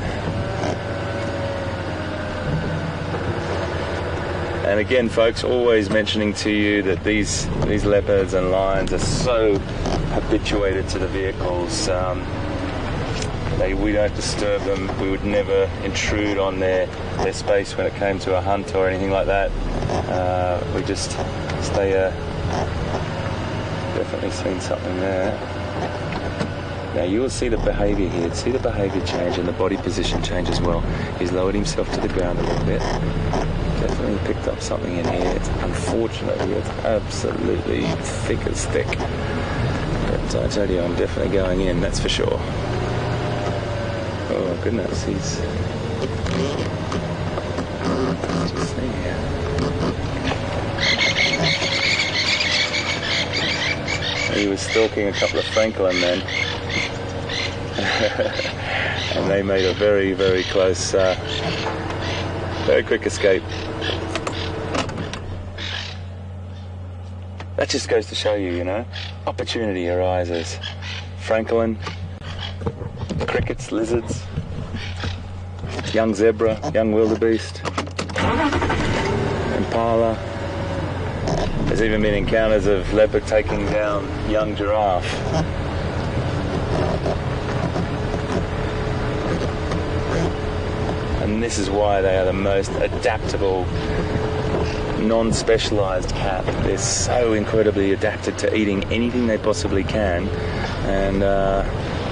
[SPEAKER 2] And again, folks, always mentioning to you that these leopards and lions are so habituated to the vehicles. We don't disturb them. We would never intrude on their space when it came to a hunt or anything like that. We just stay. Definitely seen something there. Now you will see the behaviour here, see the behaviour change and the body position change as well. He's lowered himself to the ground a little bit. Definitely picked up something in here. Unfortunately, it's absolutely thick as thick. But I tell you, I'm definitely going in, that's for sure. Oh goodness, he's just there. He was stalking a couple of francolin then. And they made a very, very close, very quick escape. That just goes to show you, you know, opportunity arises. Francolin, crickets, lizards, young zebra, young wildebeest, impala. There's even been encounters of leopard taking down young giraffe. And this is why they are the most adaptable, non-specialised cat. They're so incredibly adapted to eating anything they possibly can, and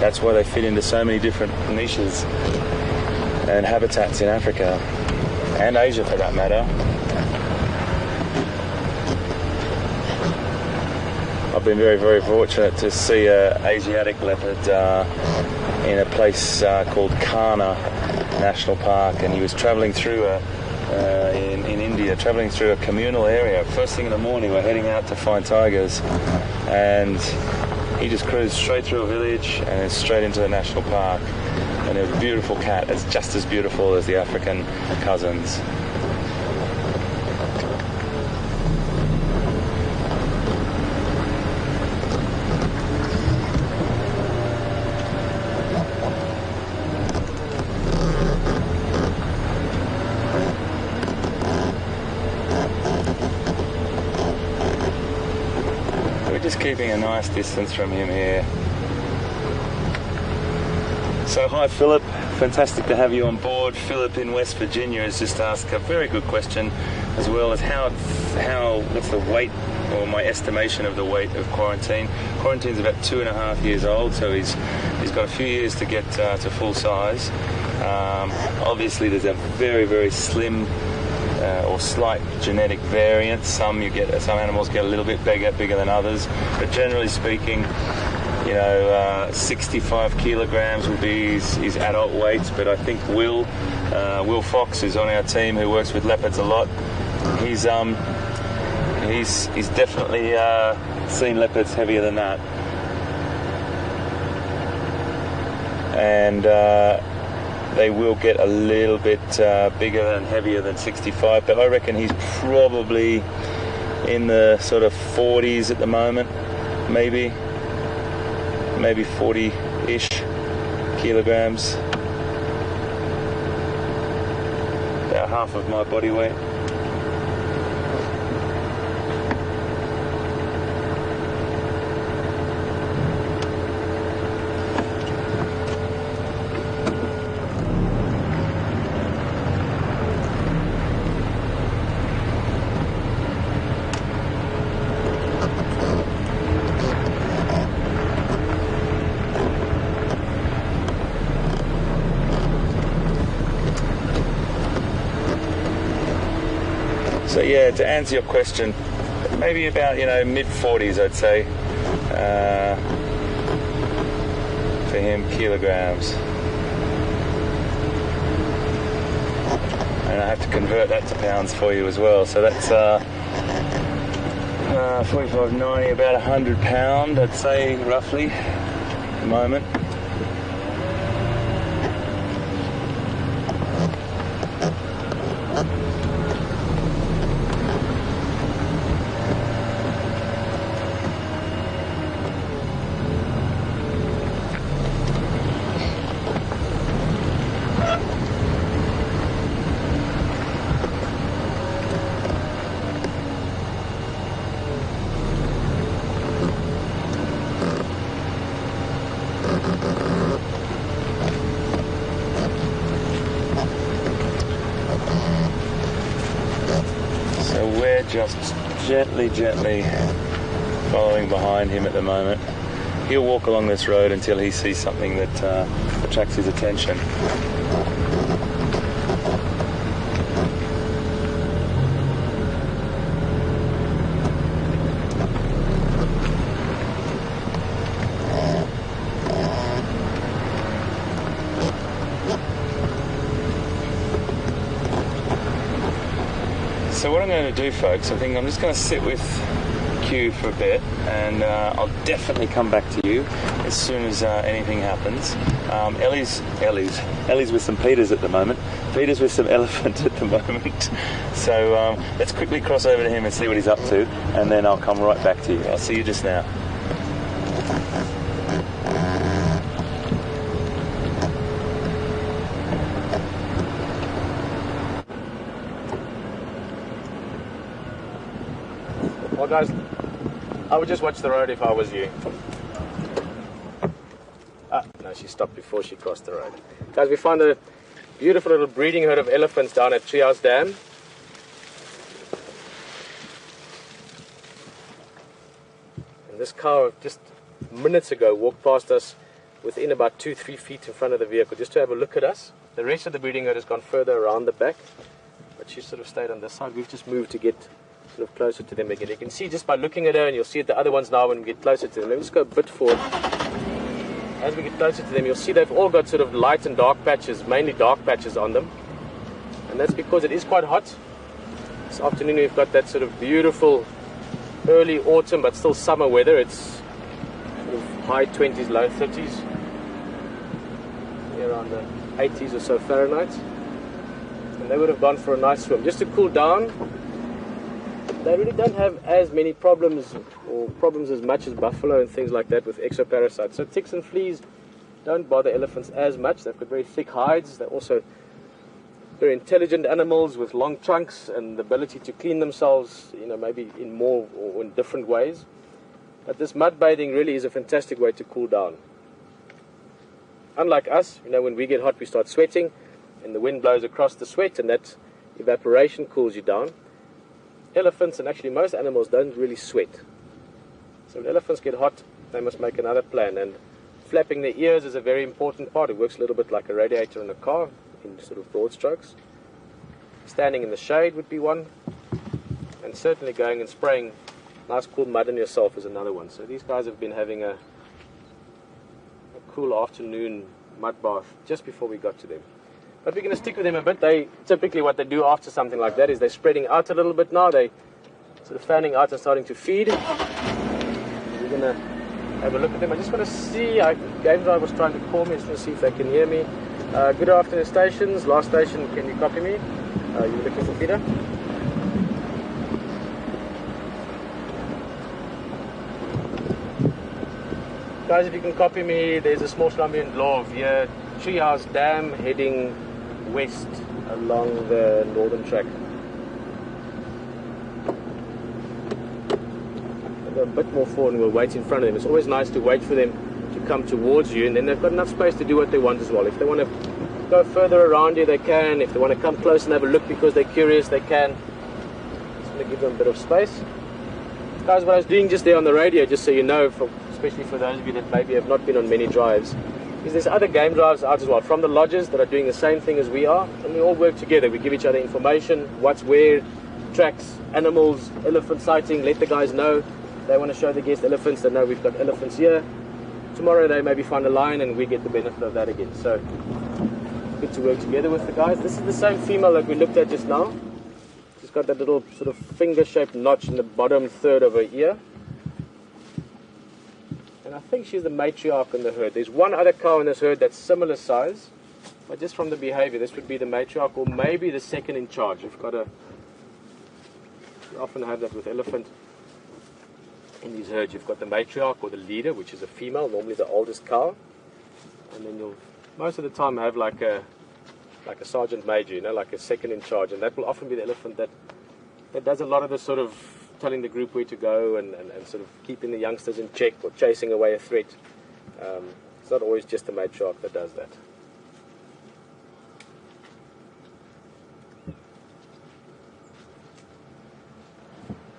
[SPEAKER 2] that's why they fit into so many different niches and habitats in Africa and Asia for that matter. I've been very, very fortunate to see an Asiatic leopard in a place called Kana National Park, and he was travelling through in India, travelling through a communal area. First thing in the morning, we're heading out to find tigers, and he just cruised straight through a village and then straight into the national park. And it was a beautiful cat. It's just as beautiful as the African cousins. Just keeping a nice distance from him here. So hi Philip, fantastic to have you on board. Philip in West Virginia has just asked a very good question, as well as how what's the weight, or my estimation of the weight of quarantine. Quarantine's about 2.5 years old, so he's got a few years to get to full size. Obviously there's a very, very slim or slight genetic variance. Some animals get a little bit bigger than others, but generally speaking, you know, 65 kilograms will be his adult weight. But I think Will Fox is on our team, who works with leopards a lot. He's definitely seen leopards heavier than that, and they will get a little bit bigger and heavier than 65, but I reckon he's probably in the sort of 40s at the moment, maybe 40-ish kilograms, about half of my body weight. So yeah, to answer your question, maybe about, you know, mid-40s, I'd say, for him, kilograms. And I have to convert that to pounds for you as well. So that's 45.90, about 100 pound, I'd say, roughly, at the moment. So we're just gently following behind him at the moment. he'll walk along this road until he sees something that attracts his attention. So what I'm going to do, folks, I think I'm just going to sit with Q for a bit, and I'll definitely come back to you as soon as anything happens. Ellie's with some Peters at the moment. Peter's with some elephant at the moment. So let's quickly cross over to him and see what he's up to, and then I'll come right back to you. I'll see you just now.
[SPEAKER 1] Well, guys, I would just watch the road if I was you. No, she stopped before she crossed the road. Guys, we found a beautiful little breeding herd of elephants down at Treehouse Dam. And this cow just minutes ago walked past us within about 2-3 feet in front of the vehicle just to have a look at us. The rest of the breeding herd has gone further around the back, but she sort of stayed on this side. We've just moved to get sort of closer to them again. You can see just by looking at her, and you'll see at the other ones now when we get closer to them. Let me just go a bit forward. As we get closer to them, you'll see they've all got sort of light and dark patches, mainly dark patches on them. And that's because it is quite hot. This afternoon we've got that sort of beautiful early autumn but still summer weather. It's sort of high 20s, low 30s. Around the 80s or so Fahrenheit. And they would have gone for a nice swim. Just to cool down. They really don't have as many problems, or problems as much as buffalo and things like that with exoparasites. So ticks and fleas don't bother elephants as much. They've got very thick hides. They're also very intelligent animals with long trunks and the ability to clean themselves, you know, maybe in more or in different ways. But this mud bathing really is a fantastic way to cool down. Unlike us, you know, when we get hot we start sweating and the wind blows across the sweat and that evaporation cools you down. Elephants and actually most animals don't really sweat. So when elephants get hot, they must make another plan. And flapping their ears is a very important part. It works a little bit like a radiator in a car, in sort of broad strokes. Standing in the shade would be one. And certainly going and spraying nice cool mud on yourself is another one. So these guys have been having a cool afternoon mud bath just before we got to them. But we're going to stick with them a bit. They typically what they do after something like that is they're spreading out a little bit now. They're sort of fanning out and starting to feed. We're going to have a look at them. I just want to see, Game Drive was trying to call me. I just want to see if they can hear me. Good afternoon stations. Last station, can you copy me? You looking for Peter? Guys, if you can copy me, there's a small Slumbian law via Treehouse Dam heading west along the northern track. I'll go a bit more forward and we'll wait in front of them. It's always nice to wait for them to come towards you, and then they've got enough space to do what they want as well. If they want to go further around you, they can. If they want to come close and have a look because they're curious, they can. Just going to give them a bit of space. Guys, what I was doing just there on the radio, just so you know, especially for those of you that maybe have not been on many drives, is there's other game drives out as well from the lodges that are doing the same thing as we are, and we all work together. We give each other information, what's where, tracks, animals, elephant sighting, let the guys know. They want to show the guest elephants, they know we've got elephants here. Tomorrow they maybe find a lion and we get the benefit of that again. So good to work together with the guys. This is the same female that we looked at just now. She's got that little sort of finger-shaped notch in the bottom third of her ear. And I think she's the matriarch in the herd. There's one other cow in this herd that's similar size, but just from the behavior, this would be the matriarch or maybe the second in charge. We've got you often have that with elephant in these herds. You've got the matriarch or the leader, which is a female, normally the oldest cow, and then you'll most of the time have like a sergeant major, you know, like a second in charge, and that will often be the elephant that does a lot of the sort of telling the group where to go and sort of keeping the youngsters in check or chasing away a threat. It's not always just the matriarch that does that.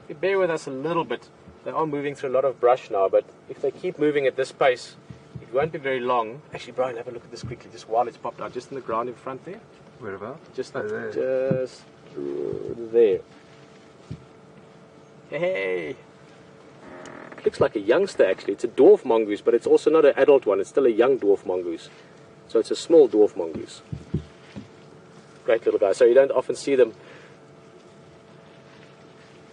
[SPEAKER 1] If you bear with us a little bit, They are moving through a lot of brush now, but if they keep moving at this pace, it won't be very long. Actually, Brian, have a look at this quickly, just while it's popped out, just in the ground in front there.
[SPEAKER 2] Where about?
[SPEAKER 1] Just,
[SPEAKER 2] there.
[SPEAKER 1] Just there. Hey! Looks like a youngster, actually. It's a dwarf mongoose, but it's also not an adult one. It's still a young dwarf mongoose. So it's a small dwarf mongoose. Great little guy. So you don't often see them.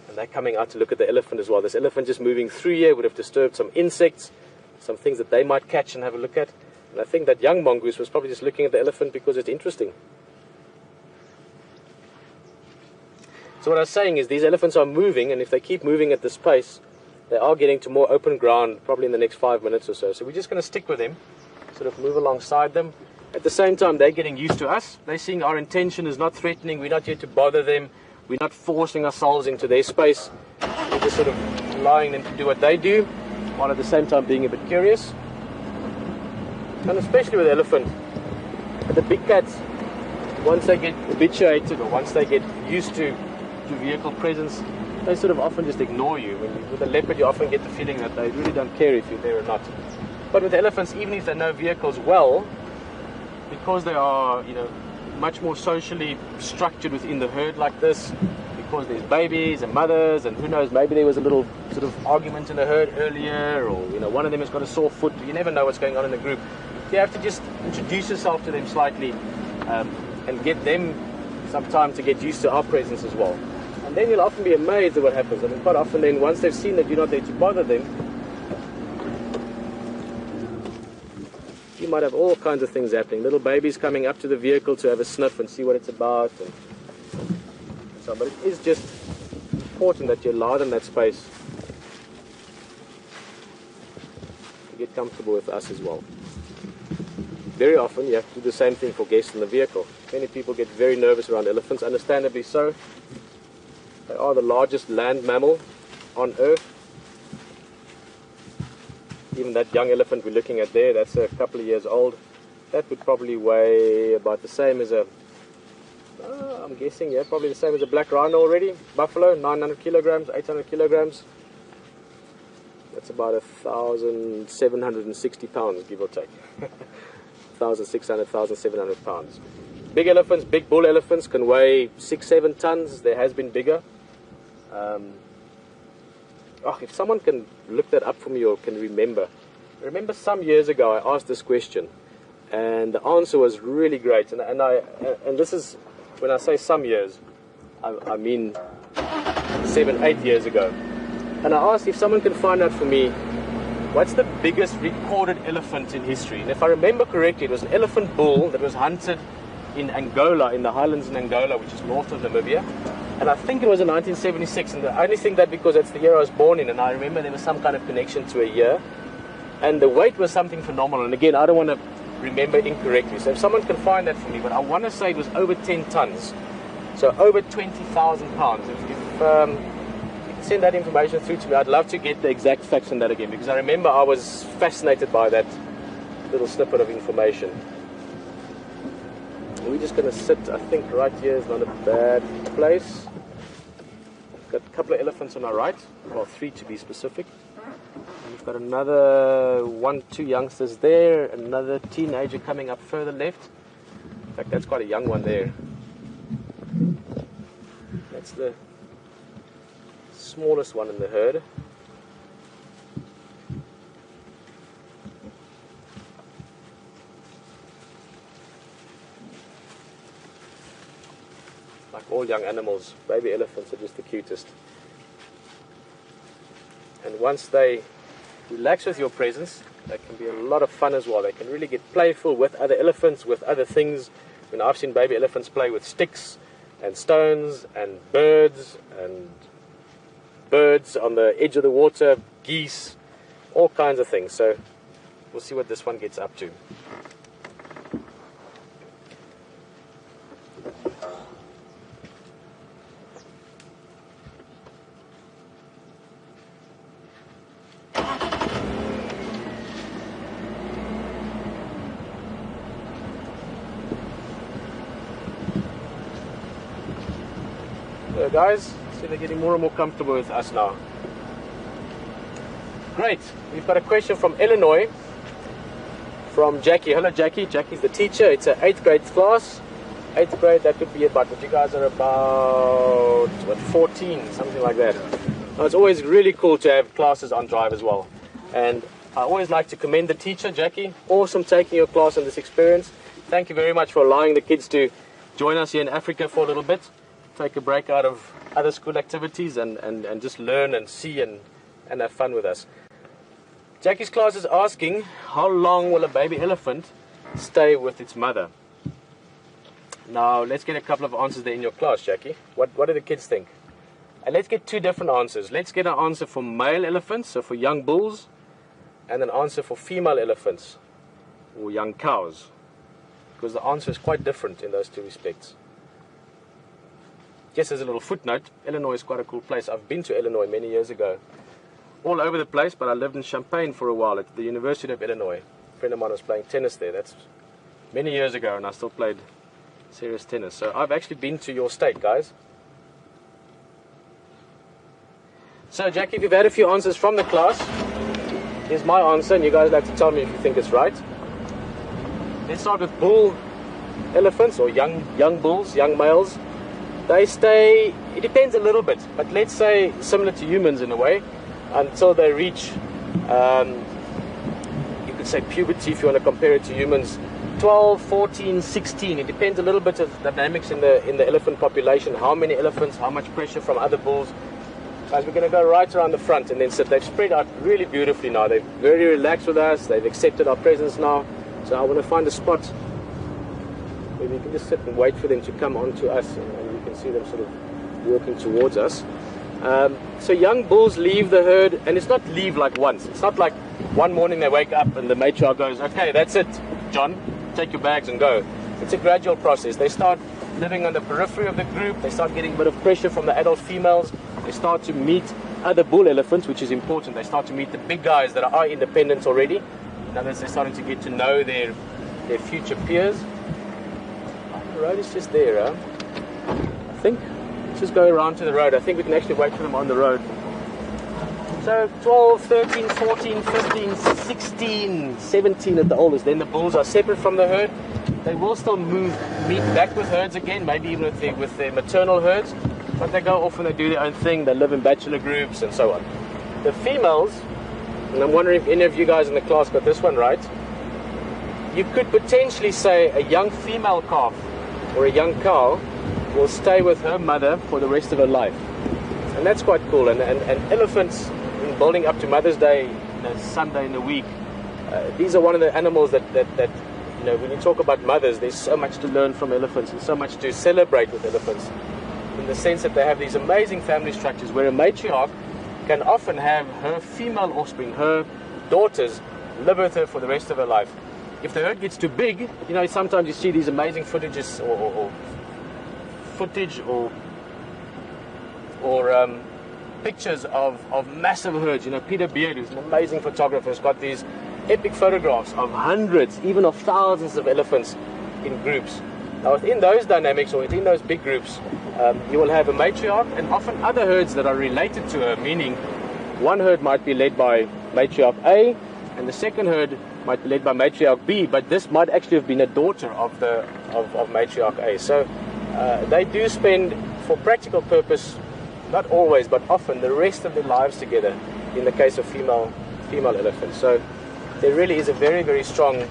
[SPEAKER 1] And they're coming out to look at the elephant as well. This elephant just moving through here would have disturbed some insects, some things that they might catch and have a look at. And I think that young mongoose was probably just looking at the elephant because it's interesting. So what I was saying is these elephants are moving, and if they keep moving at this pace, they are getting to more open ground probably in the next 5 minutes or so. So we're just going to stick with them, sort of move alongside them. At the same time, they're getting used to us. They're seeing our intention is not threatening. We're not here to bother them. We're not forcing ourselves into their space. We're just sort of allowing them to do what they do, while at the same time being a bit curious. And especially with the elephant, the big cats, once they get habituated or once they get used to vehicle presence, they sort of often just ignore you. With a leopard, you often get the feeling that they really don't care if you're there or not. But with elephants, even if they know vehicles well, because they are, much more socially structured within the herd like this, because there's babies and mothers, and who knows, maybe there was a little sort of argument in the herd earlier, or one of them has got a sore foot. You never know what's going on in the group. You have to just introduce yourself to them slightly, and get them some time to get used to our presence as well. And then you'll often be amazed at what happens. I mean, quite often then, once they've seen that you're not there to bother them, you might have all kinds of things happening. Little babies coming up to the vehicle to have a sniff and see what it's about. And so, but it is just important that you allow them that space to get comfortable with us as well. Very often you have to do the same thing for guests in the vehicle. Many people get very nervous around elephants, understandably so. They are the largest land mammal on Earth. Even that young elephant we're looking at there, that's a couple of years old. That would probably weigh about the same as I'm guessing, yeah, probably the same as a black rhino already. Buffalo, 900 kilograms, 800 kilograms. That's about 1,760 pounds, give or take. 1,600, 1,700 pounds. Big elephants, big bull elephants can weigh 6-7 tons. There has been bigger. If someone can look that up for me or can remember. I remember some years ago I asked this question, and the answer was really great. And this is, when I say some years, I mean 7-8 years ago. And I asked if someone can find out for me, what's the biggest recorded elephant in history? And if I remember correctly, it was an elephant bull that was hunted in Angola, in the highlands in Angola, which is north of Namibia. And I think it was in 1976, and I only think that because that's the year I was born in, and I remember there was some kind of connection to a year. And the weight was something phenomenal, and again, I don't want to remember incorrectly, so if someone can find that for me, but I want to say it was over 10 tons, so over 20,000 pounds. If you can send that information through to me, I'd love to get the exact facts on that again, because I remember I was fascinated by that little snippet of information. We're just going to sit, I think right here is not a bad place. Got a couple of elephants on our right, well 3 to be specific. And we've got another 1-2 youngsters there, another teenager coming up further left. In fact, that's quite a young one there. That's the smallest one in the herd. Like all young animals, baby elephants are just the cutest. And once they relax with your presence, they can be a lot of fun as well. They can really get playful with other elephants, with other things. I've seen baby elephants play with sticks and stones and birds on the edge of the water, geese, all kinds of things. So we'll see what this one gets up to. So guys, see, they're getting more and more comfortable with us now. Great. We've got a question from Illinois, from Jackie. Hello, Jackie. Jackie's the teacher. It's an 8th grade class. 8th grade, that could be about, what you guys are about, what, 14, something like that. Now, it's always really cool to have classes on drive as well. And I always like to commend the teacher, Jackie. Awesome taking your class on this experience. Thank you very much for allowing the kids to join us here in Africa for a little bit. Take a break out of other school activities and just learn and see and have fun with us. Jackie's class is asking, how long will a baby elephant stay with its mother? Now, let's get a couple of answers there in your class, Jackie. What do the kids think? And let's get two different answers. Let's get an answer for male elephants, so for young bulls, and an answer for female elephants, or young cows. Because the answer is quite different in those two respects. Just as a little footnote, Illinois is quite a cool place. I've been to Illinois many years ago. All over the place, but I lived in Champaign for a while at the University of Illinois. A friend of mine was playing tennis there. That's many years ago, and I still played serious tennis. So I've actually been to your state, guys. So, Jackie, if you've had a few answers from the class, here's my answer, and you guys have to tell me if you think it's right. Let's start with bull elephants, or young bulls, young males. They stay, it depends a little bit, but let's say similar to humans in a way, until they reach, you could say puberty if you want to compare it to humans, 12, 14, 16. It depends a little bit of the dynamics in the elephant population, how many elephants, how much pressure from other bulls. Guys, we're going to go right around the front and then sit. They've spread out really beautifully now. They're very relaxed with us. They've accepted our presence now. So I want to find a spot where we can just sit and wait for them to come onto us, and you can see them sort of walking towards us. So young bulls leave the herd, and it's not leave like once. It's not like one morning they wake up and the matriarch goes, okay, that's it, John, take your bags and go. It's a gradual process. They start living on the periphery of the group. They start getting a bit of pressure from the adult females. They start to meet other bull elephants, which is important. They start to meet the big guys that are independent already. In other words, they're starting to get to know their future peers. The road is just there, huh? I think. Let's just go around to the road. I think we can actually wait for them on the road. So 12, 13, 14, 15, 16, 17 at the oldest. Then the bulls are separate from the herd. They will still meet back with herds again, maybe even with their maternal herds. But they go off and they do their own thing. They live in bachelor groups and so on. The females, and I'm wondering if any of you guys in the class got this one right, you could potentially say a young female calf or a young cow will stay with her mother for the rest of her life. And that's quite cool. And elephants, in building up to Mother's Day, Sunday in the week, these are one of the animals that you know, when you talk about mothers, there's so much to learn from elephants and so much to celebrate with elephants, in the sense that they have these amazing family structures where a matriarch can often have her female offspring, her daughters, live with her for the rest of her life. If the herd gets too big, you know, sometimes you see these amazing footage or pictures of massive herds. You know, Peter Beard, who's an amazing photographer, has got these epic photographs of hundreds, even of thousands of elephants in groups. Now, within those dynamics, or within those big groups, you will have a matriarch and often other herds that are related to her, meaning one herd might be led by matriarch A, and the second herd might be led by matriarch B, but this might actually have been a daughter of matriarch A. So they do spend, for practical purpose, not always, but often, the rest of their lives together in the case of female elephants. So there really is a very, very strong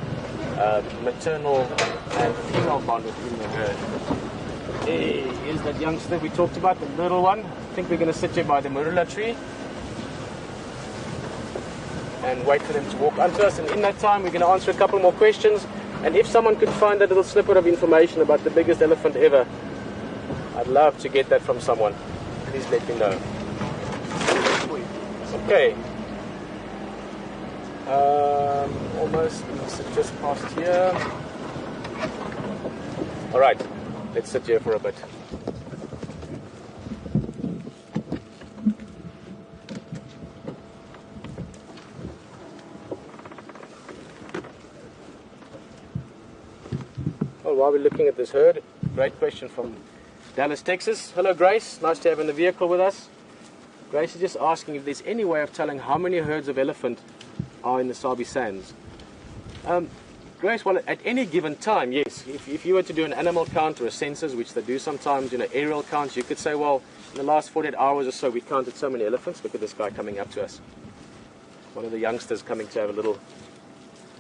[SPEAKER 1] maternal and female bond within the herd. Here's that youngster we talked about, the little one. I think we're going to sit here by the marula tree and wait for them to walk onto us. And in that time, we're going to answer a couple more questions. And if someone could find that little snippet of information about the biggest elephant ever, I'd love to get that from someone. Please let me know. Okay. Almost, just past here. All right, let's sit here for a bit. Well, while we're looking at this herd, great question from Dallas, Texas. Hello, Grace. Nice to have you in the vehicle with us. Grace is just asking if there's any way of telling how many herds of elephant are in the Sabi Sands. Grace, well, at any given time, yes. If you were to do an animal count or a census, which they do sometimes, aerial counts, you could say, well, in the last 48 hours or so, we counted so many elephants. Look at this guy coming up to us. One of the youngsters coming to have a little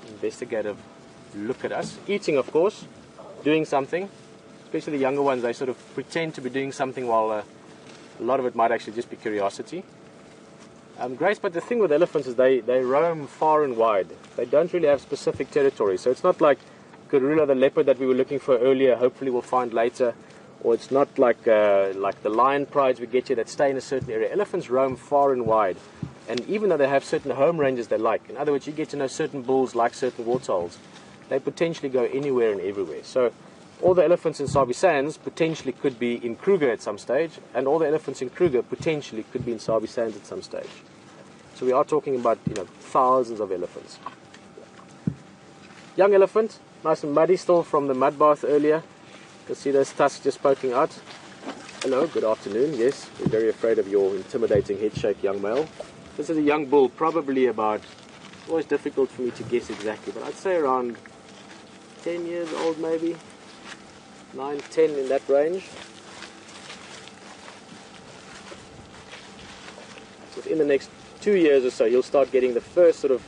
[SPEAKER 1] investigative look at us. Eating, of course, doing something. Especially the younger ones, they sort of pretend to be doing something while a lot of it might actually just be curiosity. Grace, but the thing with elephants is they roam far and wide. They don't really have specific territory. So it's not like gorilla, the leopard that we were looking for earlier, hopefully we'll find later. Or it's not like the lion prides we get you that stay in a certain area. Elephants roam far and wide. And even though they have certain home ranges they like, in other words, you get to know certain bulls like certain waterholes, they potentially go anywhere and everywhere. So all the elephants in Sabi Sands potentially could be in Kruger at some stage, and all the elephants in Kruger potentially could be in Sabi Sands at some stage. So we are talking about, thousands of elephants. Young elephant, nice and muddy still from the mud bath earlier. You can see those tusks just poking out. Hello, good afternoon. Yes, we're very afraid of your intimidating head-shaped young male. This is a young bull, probably about, always difficult for me to guess exactly, but I'd say around 10 years old maybe. 9, 10 in that range. Within the next 2 years or so, you'll start getting the first sort of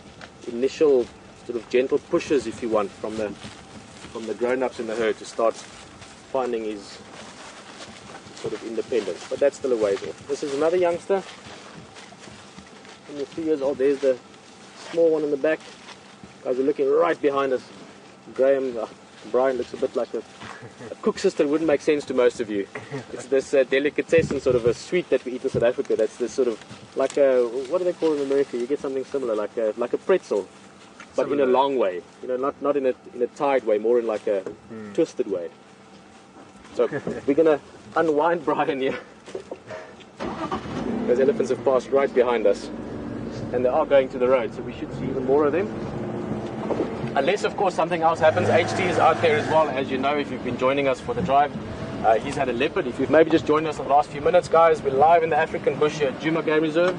[SPEAKER 1] initial sort of gentle pushes, if you want, from the grown-ups in the herd to start finding his sort of independence. But that's still a ways off. This is another youngster. Only 3 years old. There's the small one in the back. Guys are looking right behind us. Brian looks a bit like a cook sister. Wouldn't make sense to most of you. It's this delicatessen sort of a sweet that we eat in South Africa. That's this sort of like a, what do they call it in America? You get something similar, like a pretzel, but similar. In a long way. Not in a tied way, more in like a twisted way. So we're gonna unwind Brian here. Those elephants have passed right behind us, and they are going to the road, so we should see even more of them. Unless, of course, something else happens. HT is out there as well, as you know, if you've been joining us for the drive. He's had a leopard. If you've maybe just joined us in the last few minutes, guys, we're live in the African bush here at Djuma Game Reserve.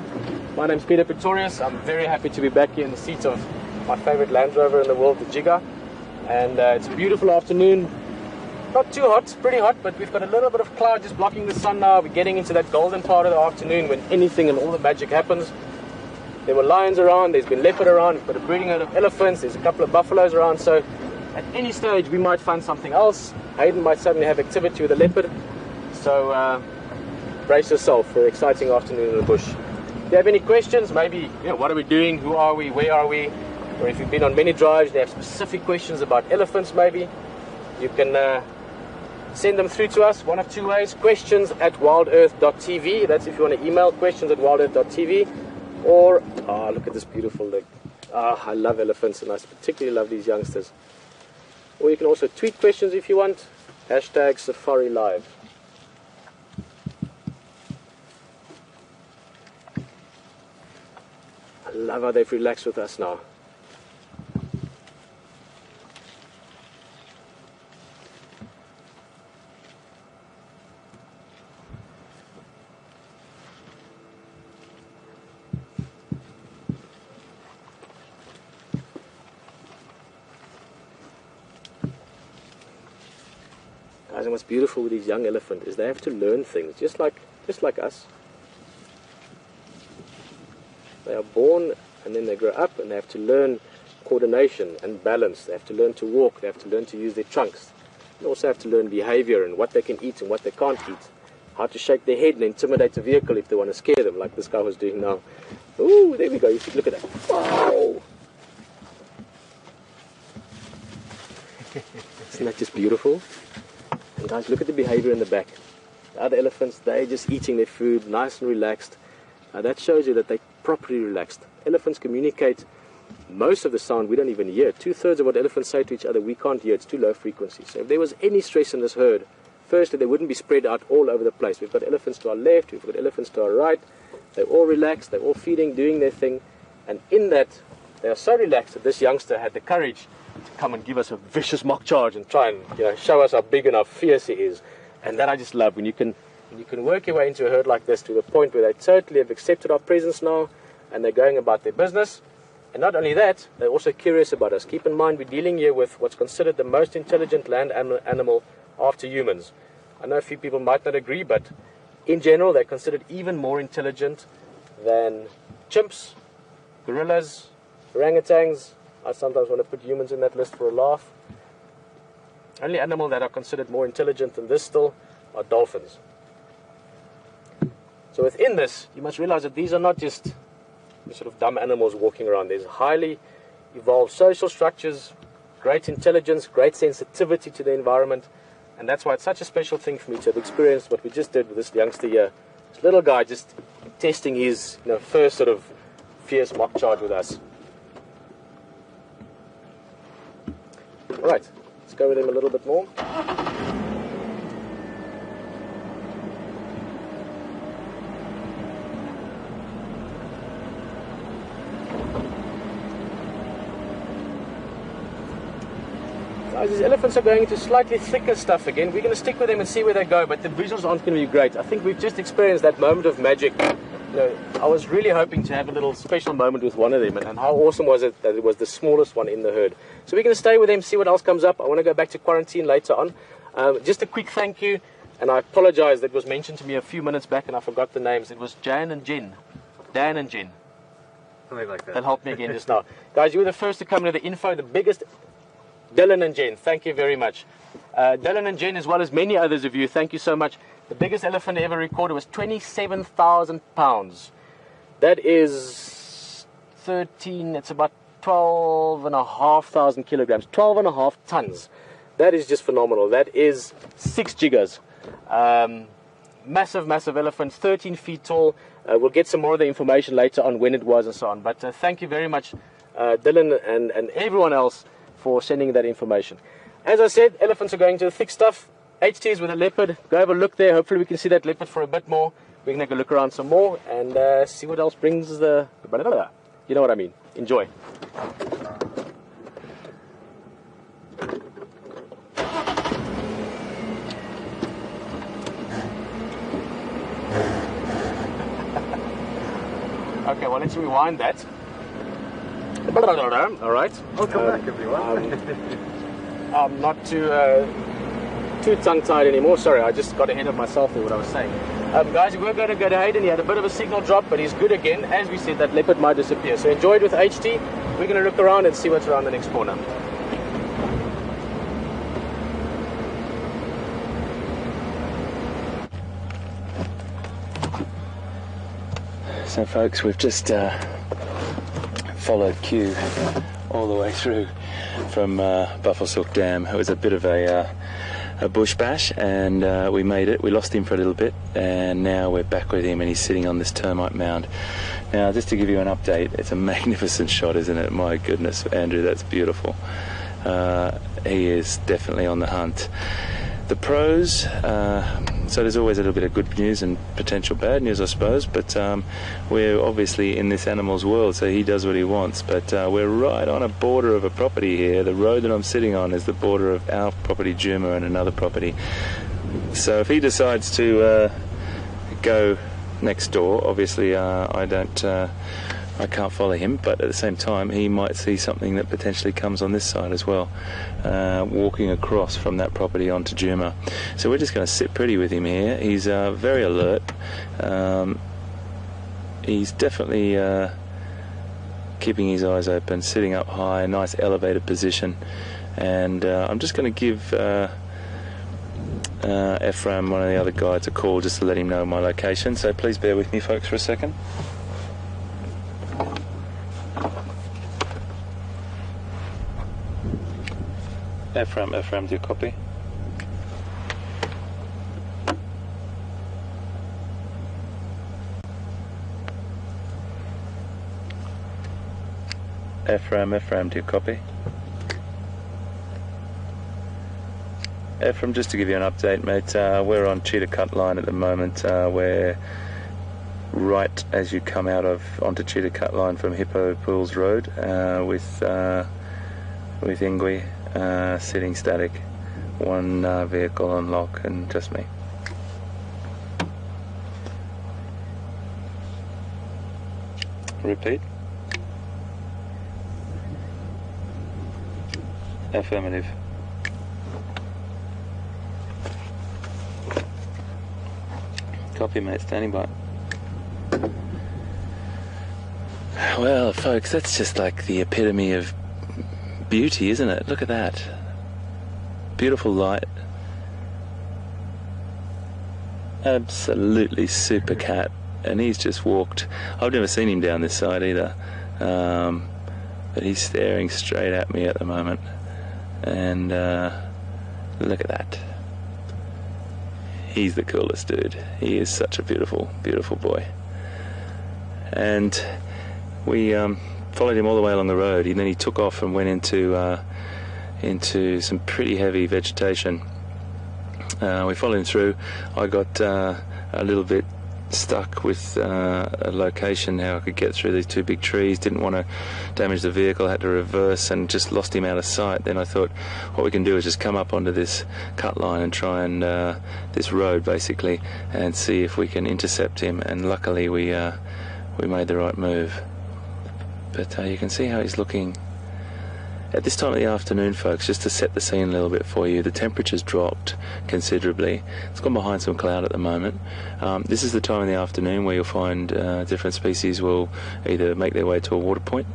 [SPEAKER 1] My name's Peter Pretorius. I'm very happy to be back here in the seat of my favorite Land Rover in the world, the Jigga. And it's a beautiful afternoon. Not too hot, pretty hot, but we've got a little bit of cloud just blocking the sun now. We're getting into that golden part of the afternoon when anything and all the magic happens. There were lions around, there's been leopard around, we've got a breeding herd of elephants, there's a couple of buffaloes around, so at any stage we might find something else. Hayden might suddenly have activity with a leopard, so brace yourself for an exciting afternoon in the bush. If you have any questions, maybe, what are we doing, who are we, where are we, or if you've been on many drives, they have specific questions about elephants maybe, you can send them through to us one of two ways. questions@wildearth.tv, that's if you want to email questions@wildearth.tv. Or, look at this beautiful leg. I love elephants and I particularly love these youngsters. Or you can also tweet questions if you want. #SafariLive. I love how they've relaxed with us now. And what's beautiful with these young elephants is they have to learn things, just like us. They are born and then they grow up and they have to learn coordination and balance. They have to learn to walk, they have to learn to use their trunks. They also have to learn behavior and what they can eat and what they can't eat. How to shake their head and intimidate a vehicle if they want to scare them, like this guy was doing now. Ooh, there we go, you see, look at that. Wow! Isn't that just beautiful? And guys, look at the behavior in the back. The other elephants, they're just eating their food, nice and relaxed. That shows you that they're properly relaxed. Elephants communicate most of the sound we don't even hear. 2/3 of what elephants say to each other we can't hear. It's too low frequency. So if there was any stress in this herd, firstly, they wouldn't be spread out all over the place. We've got elephants to our left, we've got elephants to our right. They're all relaxed, they're all feeding, doing their thing. And in that, they are so relaxed that this youngster had the courage to come and give us a vicious mock charge and try and show us how big and how fierce he is. And that I just love, when you can And you can work your way into a herd like this to the point where they totally have accepted our presence now, and they're going about their business. And not only that, they're also curious about us. Keep in mind, we're dealing here with what's considered the most intelligent land animal after humans. I know a few people might not agree, but in general, they're considered even more intelligent than chimps, gorillas, orangutans. I sometimes want to put humans in that list for a laugh. Only animals that are considered more intelligent than this still are dolphins. So within this, you must realize that these are not just sort of dumb animals walking around. There's highly evolved social structures, great intelligence, great sensitivity to the environment, and that's why it's such a special thing for me to have experienced what we just did with this youngster here. This little guy just testing his first sort of fierce mock charge with us. All right, let's go with him a little bit more. Guys, these elephants are going into slightly thicker stuff again. We're going to stick with them and see where they go, but the visuals aren't going to be great. I think we've just experienced that moment of magic. I was really hoping to have a little special moment with one of them, and how awesome was it that it was the smallest one in the herd. So we're going to stay with them, see what else comes up. I want to go back to quarantine later on. Just a quick thank you, and I apologize, that was mentioned to me a few minutes back and I forgot the names. It was Jan and Jen. Dan and Jen.
[SPEAKER 3] Something like that.
[SPEAKER 1] That helped me again just now. Guys, you were the first to come into the info, the biggest. Dylan and Jen, thank you very much. Dylan and Jen, as well as many others of you, thank you so much. The biggest elephant ever recorded was 27,000 pounds. That is it's about 12,500 kilograms, 12.5 tons. That is just phenomenal. That is 6 jiggers. Massive, massive elephants, 13 feet tall. We'll get some more of the information later on when it was and so on. But thank you very much, Dylan and everyone else, for sending that information. As I said, elephants are going to the thick stuff. HT is with a leopard. Go have a look there. Hopefully we can see that leopard for a bit more. We're going to go look around some more and see what else brings the... You know what I mean. Enjoy. Okay, well, let's rewind that. All right.
[SPEAKER 3] Welcome back, everyone.
[SPEAKER 1] I'm not too tongue-tied anymore. Sorry, I just got ahead of myself there, what I was saying. Guys, we're going to go to Hayden. He had a bit of a signal drop, but he's good again. As we said, that leopard might disappear. So enjoy it with HT. We're going to look around and see what's around the next corner.
[SPEAKER 2] So folks, we've just followed Q all the way through from Buffelshoek Dam. It was a bit of a bush bash, and we made it. We lost him for a little bit, and now we're back with him, and he's sitting on this termite mound. Now, just to give you an update, it's a magnificent shot, isn't it? My goodness, Andrew, that's beautiful. He is definitely on the hunt. The pros, so there's always a little bit of good news and potential bad news, I suppose, but we're obviously in this animal's world, so he does what he wants, but we're right on a border of a property here. The road that I'm sitting on is the border of our property, Djuma, and another property. So if he decides to go next door, obviously I can't follow him, but at the same time he might see something that potentially comes on this side as well, walking across from that property onto Djuma. So we're just going to sit pretty with him here. He's very alert. He's definitely keeping his eyes open, sitting up high, nice elevated position, and I'm just going to give Ephraim, one of the other guides, a call just to let him know my location. So please bear with me, folks, for a second. Ephraim, do you copy? Ephraim, do you copy? Ephraim, just to give you an update, mate, we're on Cheetah Cut Line at the moment. We're right as you come out onto Cheetah Cut Line from Hippo Pools Road with Ingui. Sitting static, one vehicle on lock, and just me. Repeat. Affirmative. Copy, mate. Standing by. Well, folks, that's just like the epitome of beauty, isn't it? Look at that. Beautiful light. Absolutely super cat. And he's just walked. I've never seen him down this side either. But he's staring straight at me at the moment. And look at that. He's the coolest dude. He is such a beautiful, beautiful boy. And we followed him all the way along the road, and then he took off and went into some pretty heavy vegetation. We followed him through. I got a little bit stuck with a location how I could get through these two big trees. Didn't want to damage the vehicle, had to reverse and just lost him out of sight. Then I thought what we can do is just come up onto this cut line and try and this road basically, and see if we can intercept him. And luckily we made the right move. But you can see how he's looking at this time of the afternoon, folks. Just to set the scene a little bit for you, the temperature's dropped considerably. It's gone behind some cloud at the moment. This is the time of the afternoon where you'll find different species will either make their way to a water point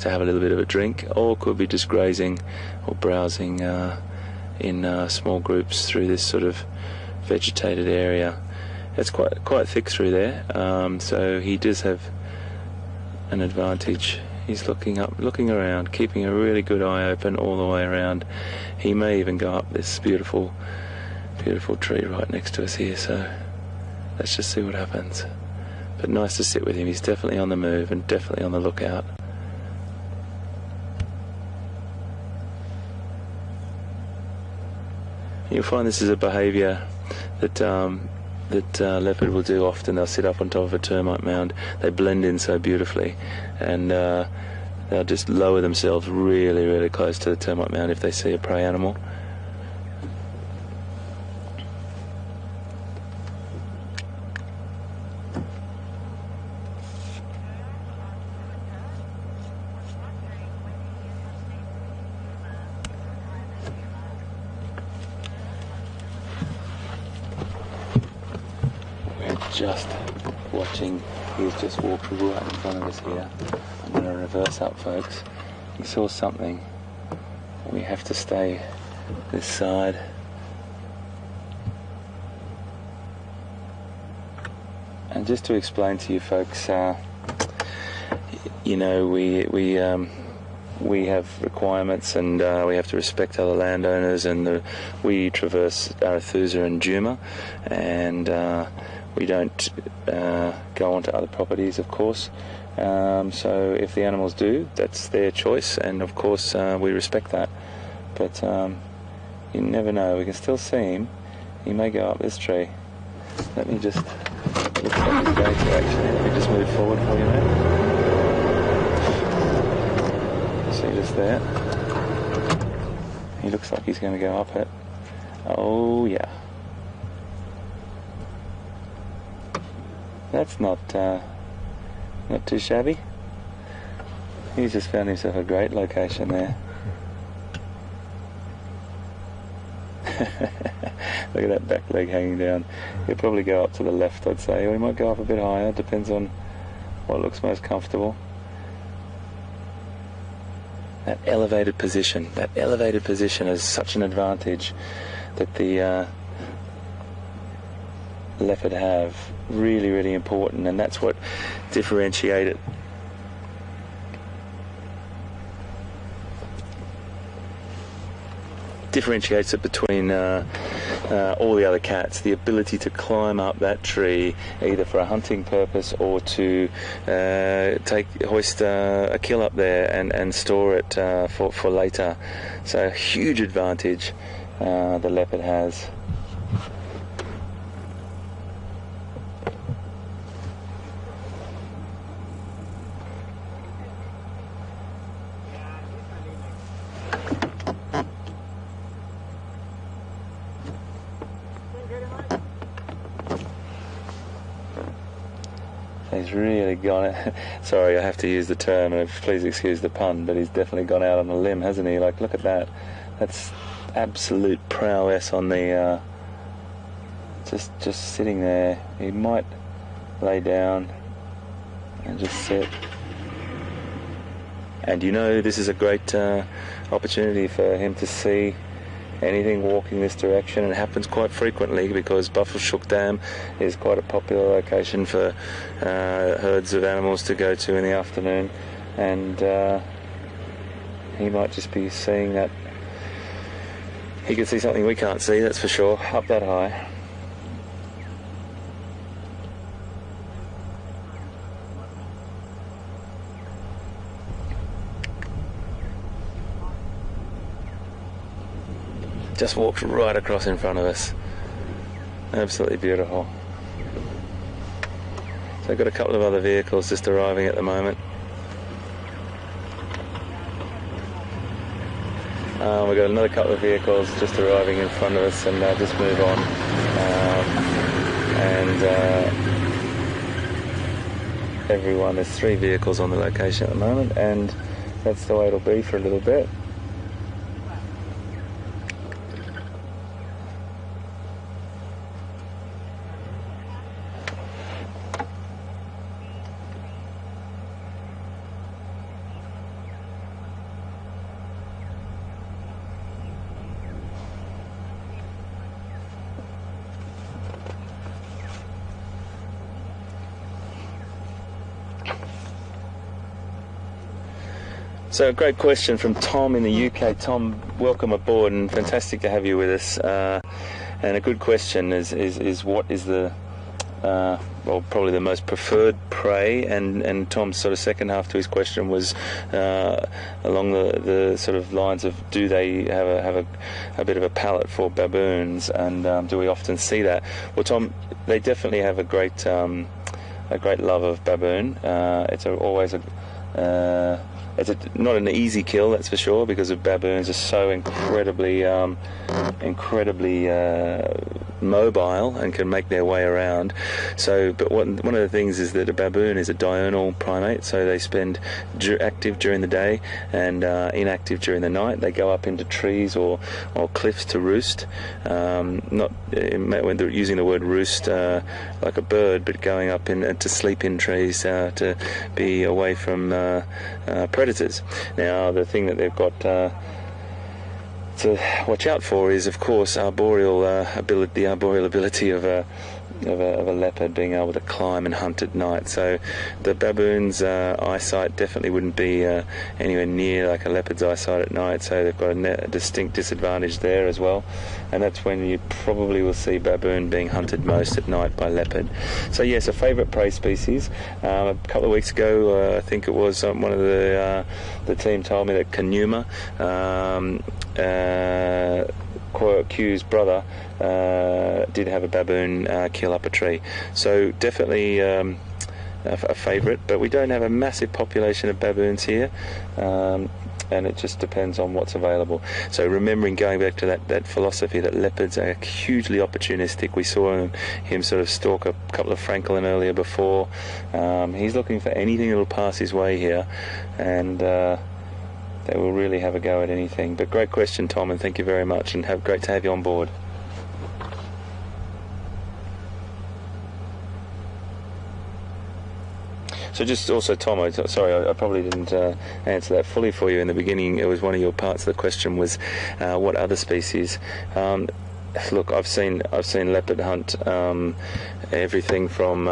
[SPEAKER 2] to have a little bit of a drink, or could be just grazing or browsing in small groups through this sort of vegetated area. It's quite thick through there, so he does have an advantage. He's looking up, looking around, keeping a really good eye open all the way around. He may even go up this beautiful, beautiful tree right next to us here, so let's just see what happens. But nice to sit with him. He's definitely on the move and definitely on the lookout. You'll find this is a behaviour that leopard will do often. They'll sit up on top of a termite mound. They blend in so beautifully, and they'll just lower themselves really, really close to the termite mound if they see a prey animal. Just watching, he's just walked right in front of us here. I'm going to reverse up, folks. He saw something. We have to stay this side. And just to explain to you folks, you know, we have requirements, and we have to respect other landowners, and we traverse Arathusa and Djuma, and we don't go onto other properties, of course. So if the animals do, that's their choice, and of course we respect that. But you never know. We can still see him. He may go up this tree. Let me just look like he's going to actually. Let me just move forward for you, mate. See just there. He looks like he's going to go up it. Oh yeah. That's not too shabby. He's just found himself a great location there. Look at that back leg hanging down. He'll probably go up to the left, I'd say, or he might go up a bit higher. Depends on what looks most comfortable. That elevated position is such an advantage that the leopard have. Really, really important, and that's what differentiates it between all the other cats. The ability to climb up that tree, either for a hunting purpose or to hoist a kill up there and store it for later. So a huge advantage the leopard has. He's really gone it. Sorry, I have to use the term, and please excuse the pun, but he's definitely gone out on a limb, hasn't he? Like, look at that. That's absolute prowess on the... just sitting there. He might lay down and just sit. And you know, this is a great opportunity for him to see anything walking this direction, and it happens quite frequently because Buffelshoek Dam is quite a popular location for herds of animals to go to in the afternoon, and he might just be seeing that. He can see something we can't see, that's for sure, up that high. Just walked right across in front of us. Absolutely beautiful. So I've got a couple of other vehicles just arriving at the moment. We've got another couple of vehicles just arriving in front of us, and just move on. Everyone, there's 3 vehicles on the location at the moment, and that's the way it'll be for a little bit. So, a great question from Tom in the UK. Tom, welcome aboard, and fantastic to have you with us. And a good question is what is the well, probably the most preferred prey, and Tom's sort of second half to his question was along the sort of lines of, do they have a bit of a palate for baboons, and do we often see that? Well, Tom, they definitely have a great love of baboon. It's always not an easy kill, that's for sure, because the baboons are so incredibly mobile and can make their way around. So, but one of the things is that a baboon is a diurnal primate, so they spend active during the day and inactive during the night. They go up into trees or cliffs to roost. Not when they're using the word roost like a bird, but going up to sleep in trees to be away from predators. Now, the thing that they've got to watch out for is, of course, the arboreal ability of a leopard being able to climb and hunt at night. So the baboon's eyesight definitely wouldn't be anywhere near like a leopard's eyesight at night, so they've got a distinct disadvantage there as well, and that's when you probably will see baboon being hunted most at night by leopard. So yes, a favourite prey species. A couple of weeks ago, I think it was, one of the team told me that Djuma, Q's brother, did have a baboon kill up a tree. So definitely a favourite, but we don't have a massive population of baboons here, and it just depends on what's available. So remembering, going back to that philosophy that leopards are hugely opportunistic. We saw him sort of stalk a couple of francolin earlier before. He's looking for anything that will pass his way here, and they will really have a go at anything. But great question, Tom, and thank you very much, and great to have you on board. So just also, Tom, sorry, I probably didn't answer that fully for you in the beginning. It was one of your parts of the question was what other species. Look, I've seen leopard hunt everything from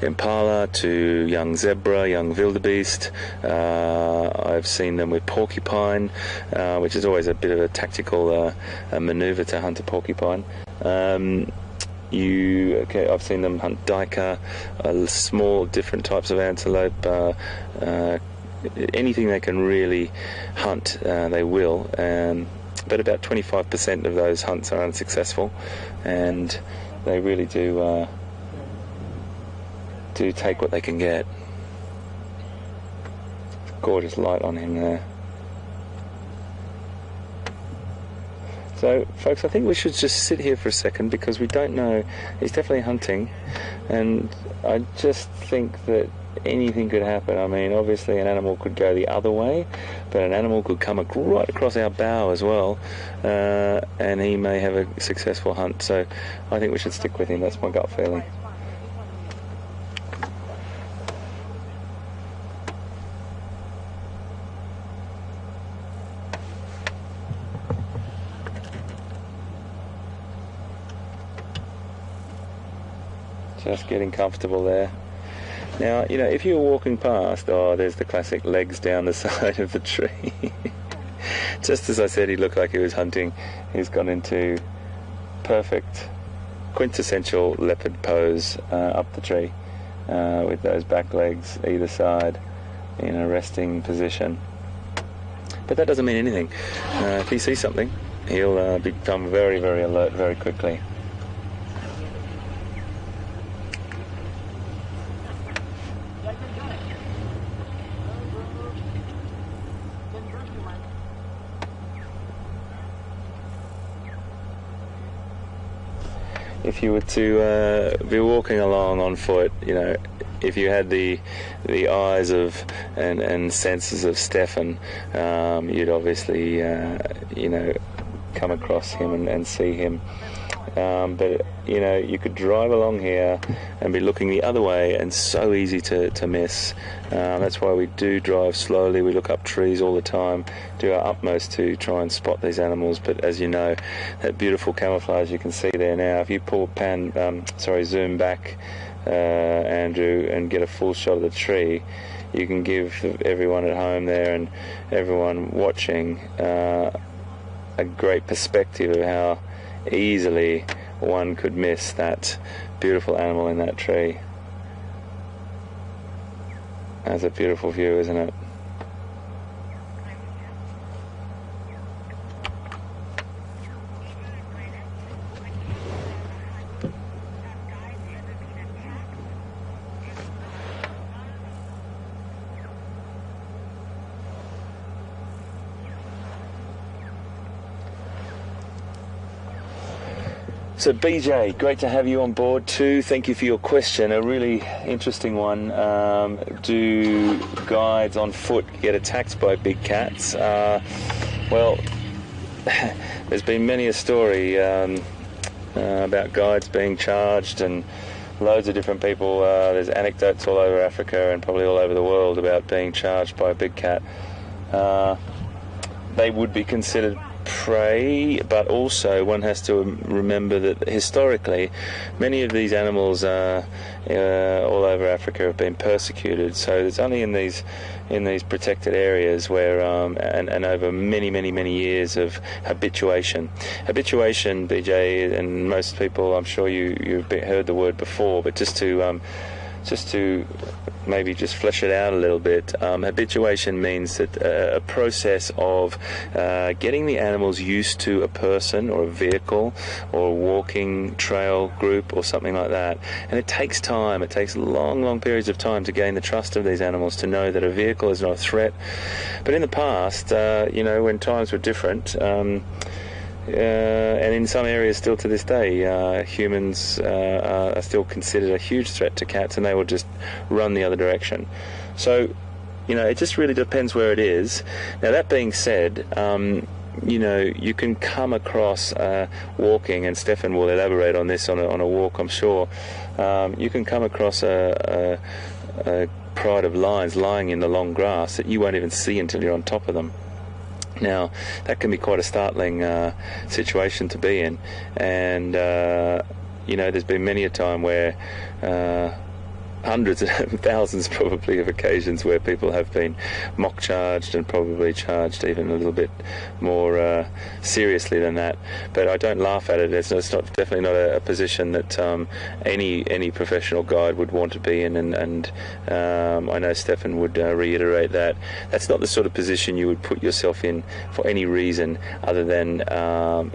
[SPEAKER 2] impala to young zebra, young wildebeest. I've seen them with porcupine, which is always a bit of a tactical manoeuvre to hunt a porcupine. I've seen them hunt duiker, small different types of antelope, anything they can really hunt, they will. But about 25% of those hunts are unsuccessful, and they really do take what they can get. Gorgeous light on him there. So, folks, I think we should just sit here for a second because we don't know. He's definitely hunting, and I just think that anything could happen. I mean, obviously an animal could go the other way, but an animal could come right across our bow as well, and he may have a successful hunt. So I think we should stick with him. That's my gut feeling. Just getting comfortable there. Now, you know, if you were walking past, oh, there's the classic legs down the side of the tree. Just as I said, he looked like he was hunting. He's gone into perfect, quintessential leopard pose up the tree with those back legs either side in a resting position. But that doesn't mean anything. If he sees something, he'll become very, very alert very quickly. If you were to be walking along on foot, you know, if you had the eyes of and senses of Stefan, you'd obviously you know, come across him and see him. But you know, you could drive along here and be looking the other way, and so easy to miss. That's why we do drive slowly. We look up trees all the time, do our utmost to try and spot these animals. But as you know, that beautiful camouflage you can see there now, if you zoom back, Andrew, and get a full shot of the tree, you can give everyone at home there and everyone watching a great perspective of how easily one could miss that beautiful animal in that tree. That's a beautiful view, isn't it? So BJ, great to have you on board too. Thank you for your question, a really interesting one. Do guides on foot get attacked by big cats? Well, there's been many a story about guides being charged, and loads of different people. There's anecdotes all over Africa and probably all over the world about being charged by a big cat. They would be considered prey, but also one has to remember that historically many of these animals all over Africa have been persecuted, so it's only in these protected areas where and over many years of habituation, BJ, and most people, I'm sure you've heard the word before, but just to maybe just flesh it out a little bit. Habituation means that a process of getting the animals used to a person or a vehicle or a walking trail group or something like that. And it takes time. It takes long periods of time to gain the trust of these animals, to know that a vehicle is not a threat. But in the past, you know, when times were different, and in some areas still to this day, humans are still considered a huge threat to cats, and they will just run the other direction. So, you know, it just really depends where it is. Now, that being said, you know, you can come across walking, and Stefan will elaborate on this on a walk, I'm sure. You can come across a pride of lions lying in the long grass that you won't even see until you're on top of them. Now, that can be quite a startling situation to be in, and you know, there's been many a time where hundreds and thousands probably of occasions where people have been mock charged, and probably charged even a little bit more seriously than that. But I don't laugh at it. It's definitely not a position that any professional guide would want to be in, and I know Stefan would reiterate that. That's not the sort of position you would put yourself in for any reason other than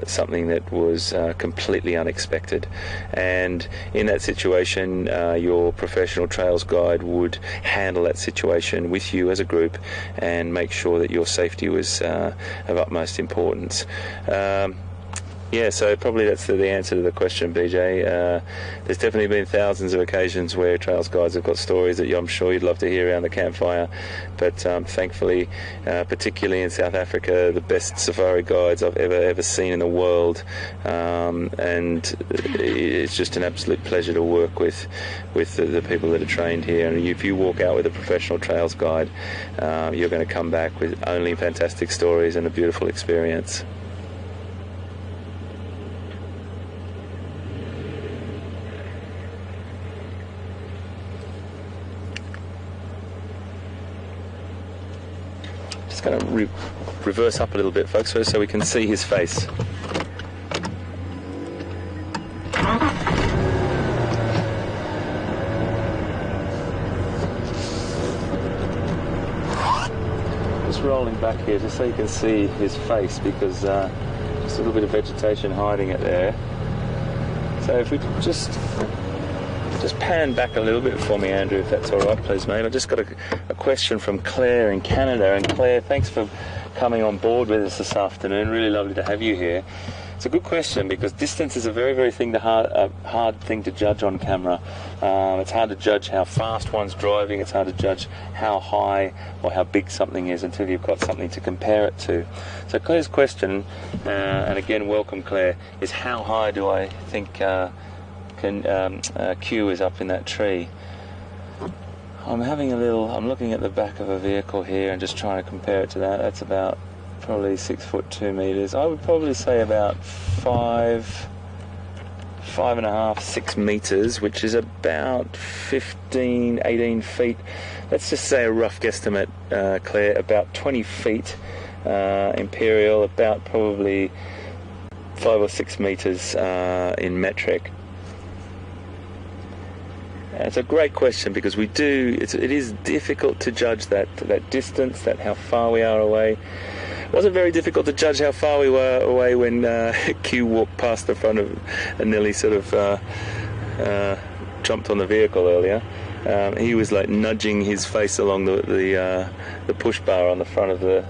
[SPEAKER 2] something that was completely unexpected. And in that situation, your professional trails guide would handle that situation with you as a group and make sure that your safety was of utmost importance. Yeah, so probably that's the answer to the question, BJ. There's definitely been thousands of occasions where trails guides have got stories that I'm sure you'd love to hear around the campfire, but thankfully, particularly in South Africa, the best safari guides I've ever seen in the world, and it's just an absolute pleasure to work with the people that are trained here. And if you walk out with a professional trails guide, you're going to come back with only fantastic stories and a beautiful experience. Just going to reverse up a little bit, folks, so we can see his face. Just rolling back here just so you can see his face, because just a little bit of vegetation hiding it there. So if we just pan back a little bit for me, Andrew, if that's all right, please, mate. I just got a question from Claire in Canada. And Claire, thanks for coming on board with us this afternoon. Really lovely to have you here. It's a good question, because distance is a very, very hard thing to judge on camera. It's hard to judge how fast one's driving. It's hard to judge how high or how big something is until you've got something to compare it to. So Claire's question, and again, welcome, Claire, is how high do I think Q is up in that tree? I'm looking at the back of a vehicle here and just trying to compare it to that. That's about probably 6 foot 2 meters. I would probably say about 5.5, 6 meters, which is about 15, 18 feet. Let's just say a rough guesstimate, Claire, about 20 feet imperial, about probably 5 or 6 meters in metric. It's a great question, because it is difficult to judge that distance, that how far we are away. It wasn't very difficult to judge how far we were away when Q walked past the front of and nearly sort of jumped on the vehicle earlier. He was like nudging his face along the push bar on the front of the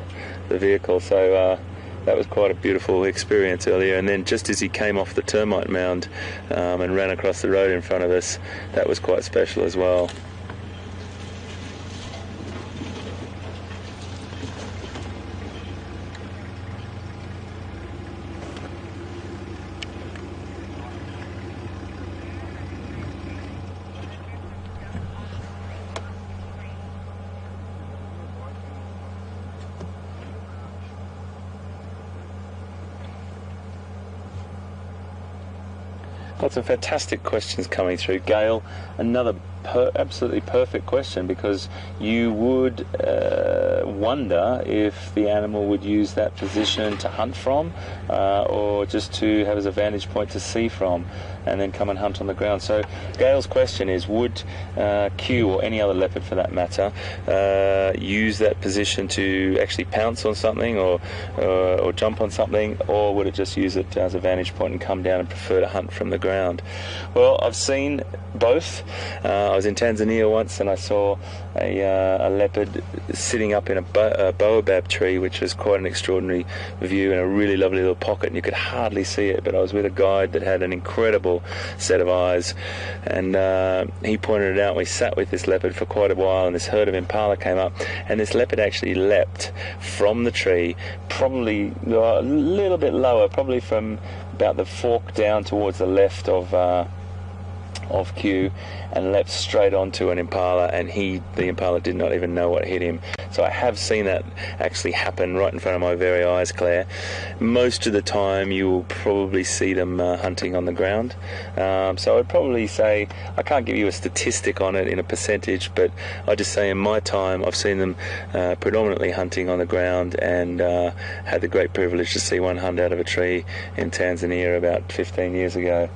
[SPEAKER 2] vehicle, so that was quite a beautiful experience earlier. And then just as he came off the termite mound and ran across the road in front of us, that was quite special as well. Got some fantastic questions coming through. Gail, another absolutely perfect question, because you would wonder if the animal would use that position to hunt from, or just to have as a vantage point to see from, and then come and hunt on the ground. So Gail's question is, would Q, or any other leopard for that matter, use that position to actually pounce on something or jump on something, or would it just use it as a vantage point and come down and prefer to hunt from the ground? Well, I've seen both. I was in Tanzania once and I saw a leopard sitting up in a baobab tree, which was quite an extraordinary view, in a really lovely little pocket, and you could hardly see it, but I was with a guide that had an incredible set of eyes, and he pointed it out. We sat with this leopard for quite a while, and this herd of impala came up, and this leopard actually leapt from the tree, probably a little bit lower, probably from about the fork down towards the left of Q, and leapt straight onto an impala, and the impala did not even know what hit him. So I have seen that actually happen right in front of my very eyes, Claire. Most of the time you will probably see them hunting on the ground. So I'd probably say, I can't give you a statistic on it in a percentage, but I just say in my time I've seen them predominantly hunting on the ground, and had the great privilege to see one hunt out of a tree in Tanzania about 15 years ago.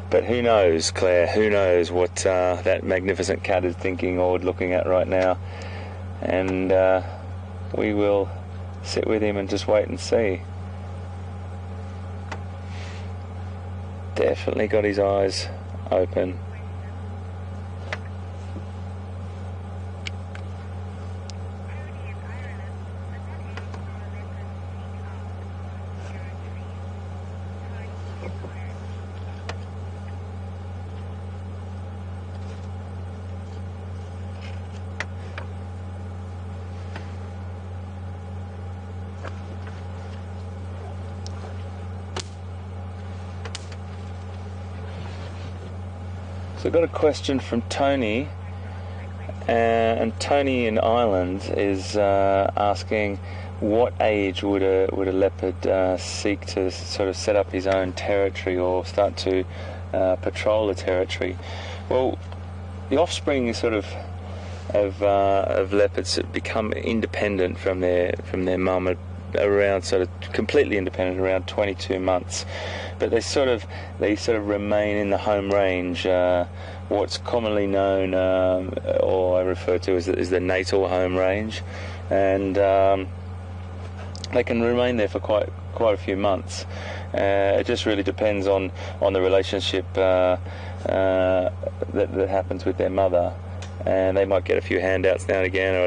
[SPEAKER 2] But who knows, Claire, who knows what that magnificent cat is thinking or looking at right now. And we will sit with him and just wait and see. Definitely got his eyes open. So I've got a question from Tony, and Tony in Ireland is asking, what age would a leopard seek to sort of set up his own territory or start to patrol the territory? Well, the offspring is sort of leopards become independent from their mum around sort of completely independent around 22 months, but they sort of remain in the home range, what's commonly known or I refer to as the natal home range, and they can remain there for quite a few months. It just really depends on the relationship that happens with their mother, and they might get a few handouts now and again, or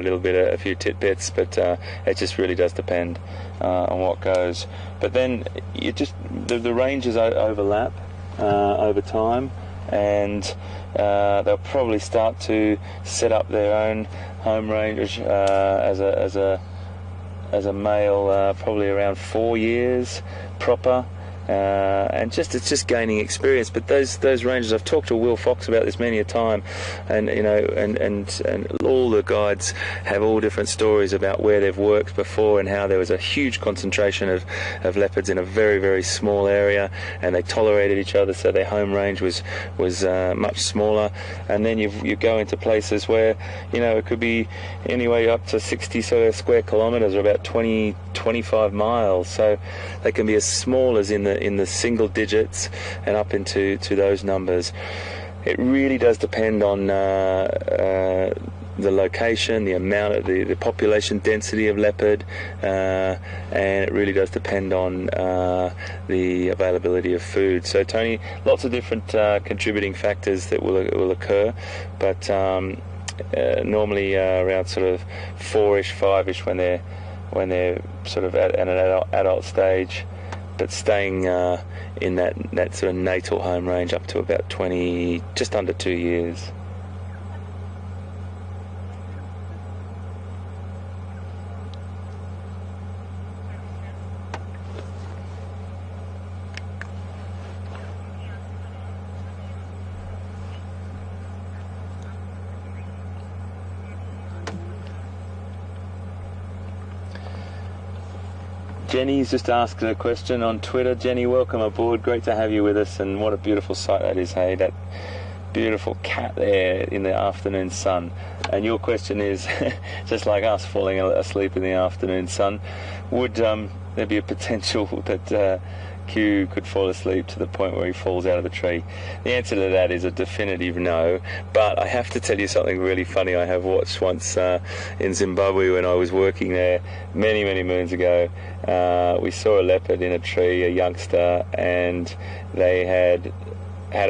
[SPEAKER 2] a few tidbits, but it just really does depend on what goes. But then the ranges overlap over time, and they'll probably start to set up their own home range as a male probably around 4 years proper. And it's just gaining experience. But those ranges, I've talked to Will Fox about this many a time, and and all the guides have all different stories about where they've worked before and how there was a huge concentration of leopards in a very, very small area, and they tolerated each other, so their home range was much smaller. And then you go into places where it could be anyway up to 60 sort of square kilometres, or about 25 miles, so they can be as small as in the single digits and up into those numbers. It really does depend on the location, the amount of the population density of leopard, and it really does depend on the availability of food. So Tony, lots of different contributing factors that will occur, but normally around sort of 4-ish, 5-ish when they're sort of at an adult stage, but staying in that sort of natal home range up to about 20, just under 2 years. Jenny's just asked a question on Twitter. Jenny, welcome aboard. Great to have you with us, and what a beautiful sight that is, hey? That beautiful cat there in the afternoon sun. And your question is, just like us falling asleep in the afternoon sun, would there be a potential that Q could fall asleep to the point where he falls out of the tree? The answer to that is a definitive no, but I have to tell you something really funny I have watched once in Zimbabwe when I was working there many moons ago. We saw a leopard in a tree, a youngster, and they had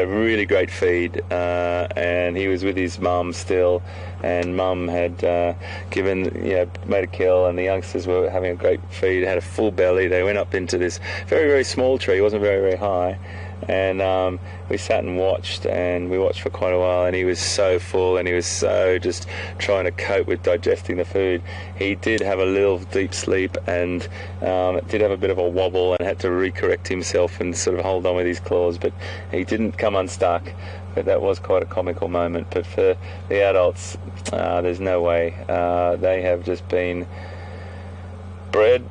[SPEAKER 2] a really great feed, and he was with his mum still, and mum had made a kill, and the youngsters were having a great feed, had a full belly. They went up into this very, very small tree. It wasn't very, very high, and we sat and watched, and we watched for quite a while, and he was so full, and he was so just trying to cope with digesting the food. He did have a little deep sleep, and did have a bit of a wobble, and had to recorrect himself and sort of hold on with his claws, but he didn't come unstuck. But that was quite a comical moment. But for the adults, there's no way. They have just been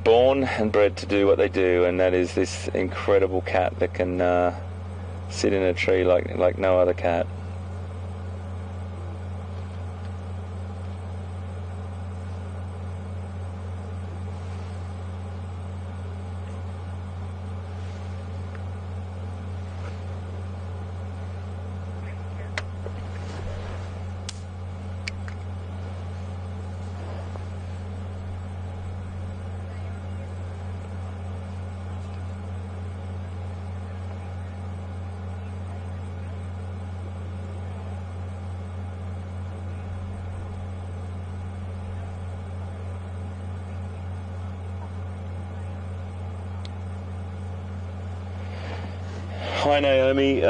[SPEAKER 2] born and bred to do what they do, and that is this incredible cat that can sit in a tree like no other cat. Hi Naomi,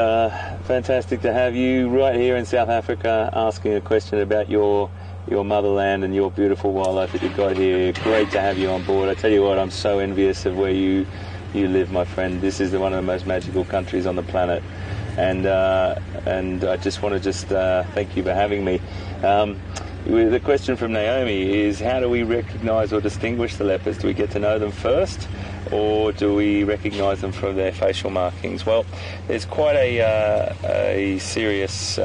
[SPEAKER 2] fantastic to have you right here in South Africa asking a question about your motherland and your beautiful wildlife that you've got here. Great to have you on board. I tell you what, I'm so envious of where you live, my friend. This is one of the most magical countries on the planet, and I just want to thank you for having me. The question from Naomi is, how do we recognise or distinguish the leopards? Do we get to know them first, or do we recognise them from their facial markings? Well, there's quite a serious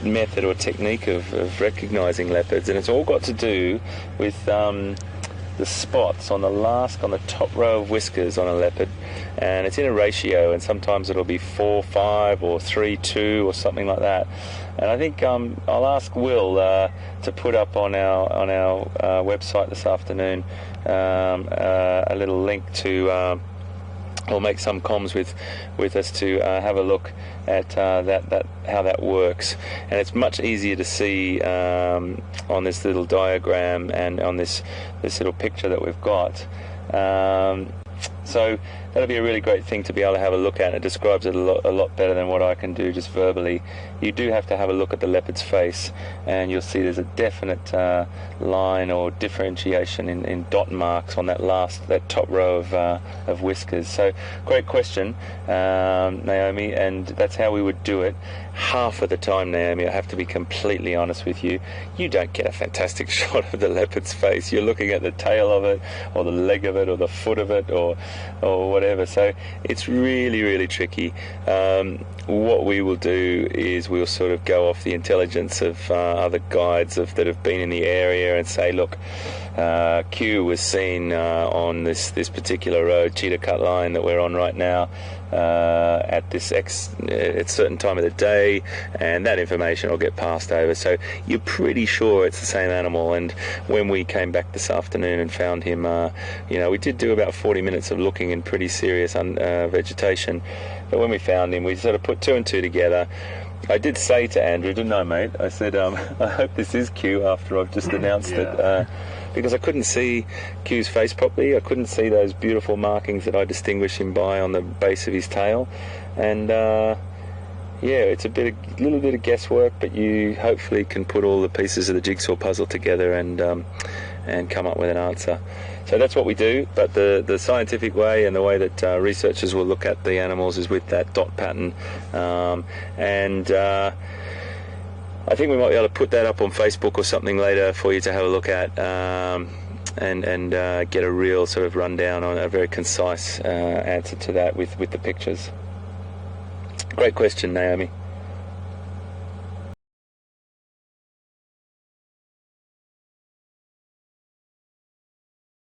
[SPEAKER 2] method or technique of recognising leopards, and it's all got to do with the spots on the top row of whiskers on a leopard, and it's in a ratio, and sometimes it'll be 4-5 or 3-2 or something like that. And I think I'll ask Will to put up on our website this afternoon a little link to, or make some comms with us to have a look at how that works. And it's much easier to see on this little diagram and on this little picture that we've got. So that'll be a really great thing to be able to have a look at. It describes it a lot better than what I can do just verbally. You do have to have a look at the leopard's face, and you'll see there's a definite line or differentiation in dot marks on that top row of whiskers. So great question, Naomi, and that's how we would do it. Half of the time, Naomi, I have to be completely honest with you, you don't get a fantastic shot of the leopard's face. You're looking at the tail of it, or the leg of it, or the foot of it, or whatever. So it's really, really tricky. What we will do is we'll sort of go off the intelligence of other guides that have been in the area and say, look, Q was seen on this particular road, Cheetah Cut Line that we're on right now, at a certain time of the day, and that information will get passed over. So you're pretty sure it's the same animal. And when we came back this afternoon and found him, we did do about 40 minutes of looking in pretty serious vegetation, but when we found him, we sort of put two and two together. I did say to Andrew, didn't I, mate? I said, I hope this is Q after I've just announced it, because I couldn't see Q's face properly. I couldn't see those beautiful markings that I distinguish him by on the base of his tail. And it's a little bit of guesswork, but you hopefully can put all the pieces of the jigsaw puzzle together and come up with an answer. So that's what we do, but the scientific way and the way that researchers will look at the animals is with that dot pattern. I think we might be able to put that up on Facebook or something later for you to have a look at, and get a real sort of rundown on a very concise answer to that with the pictures. Great question, Naomi.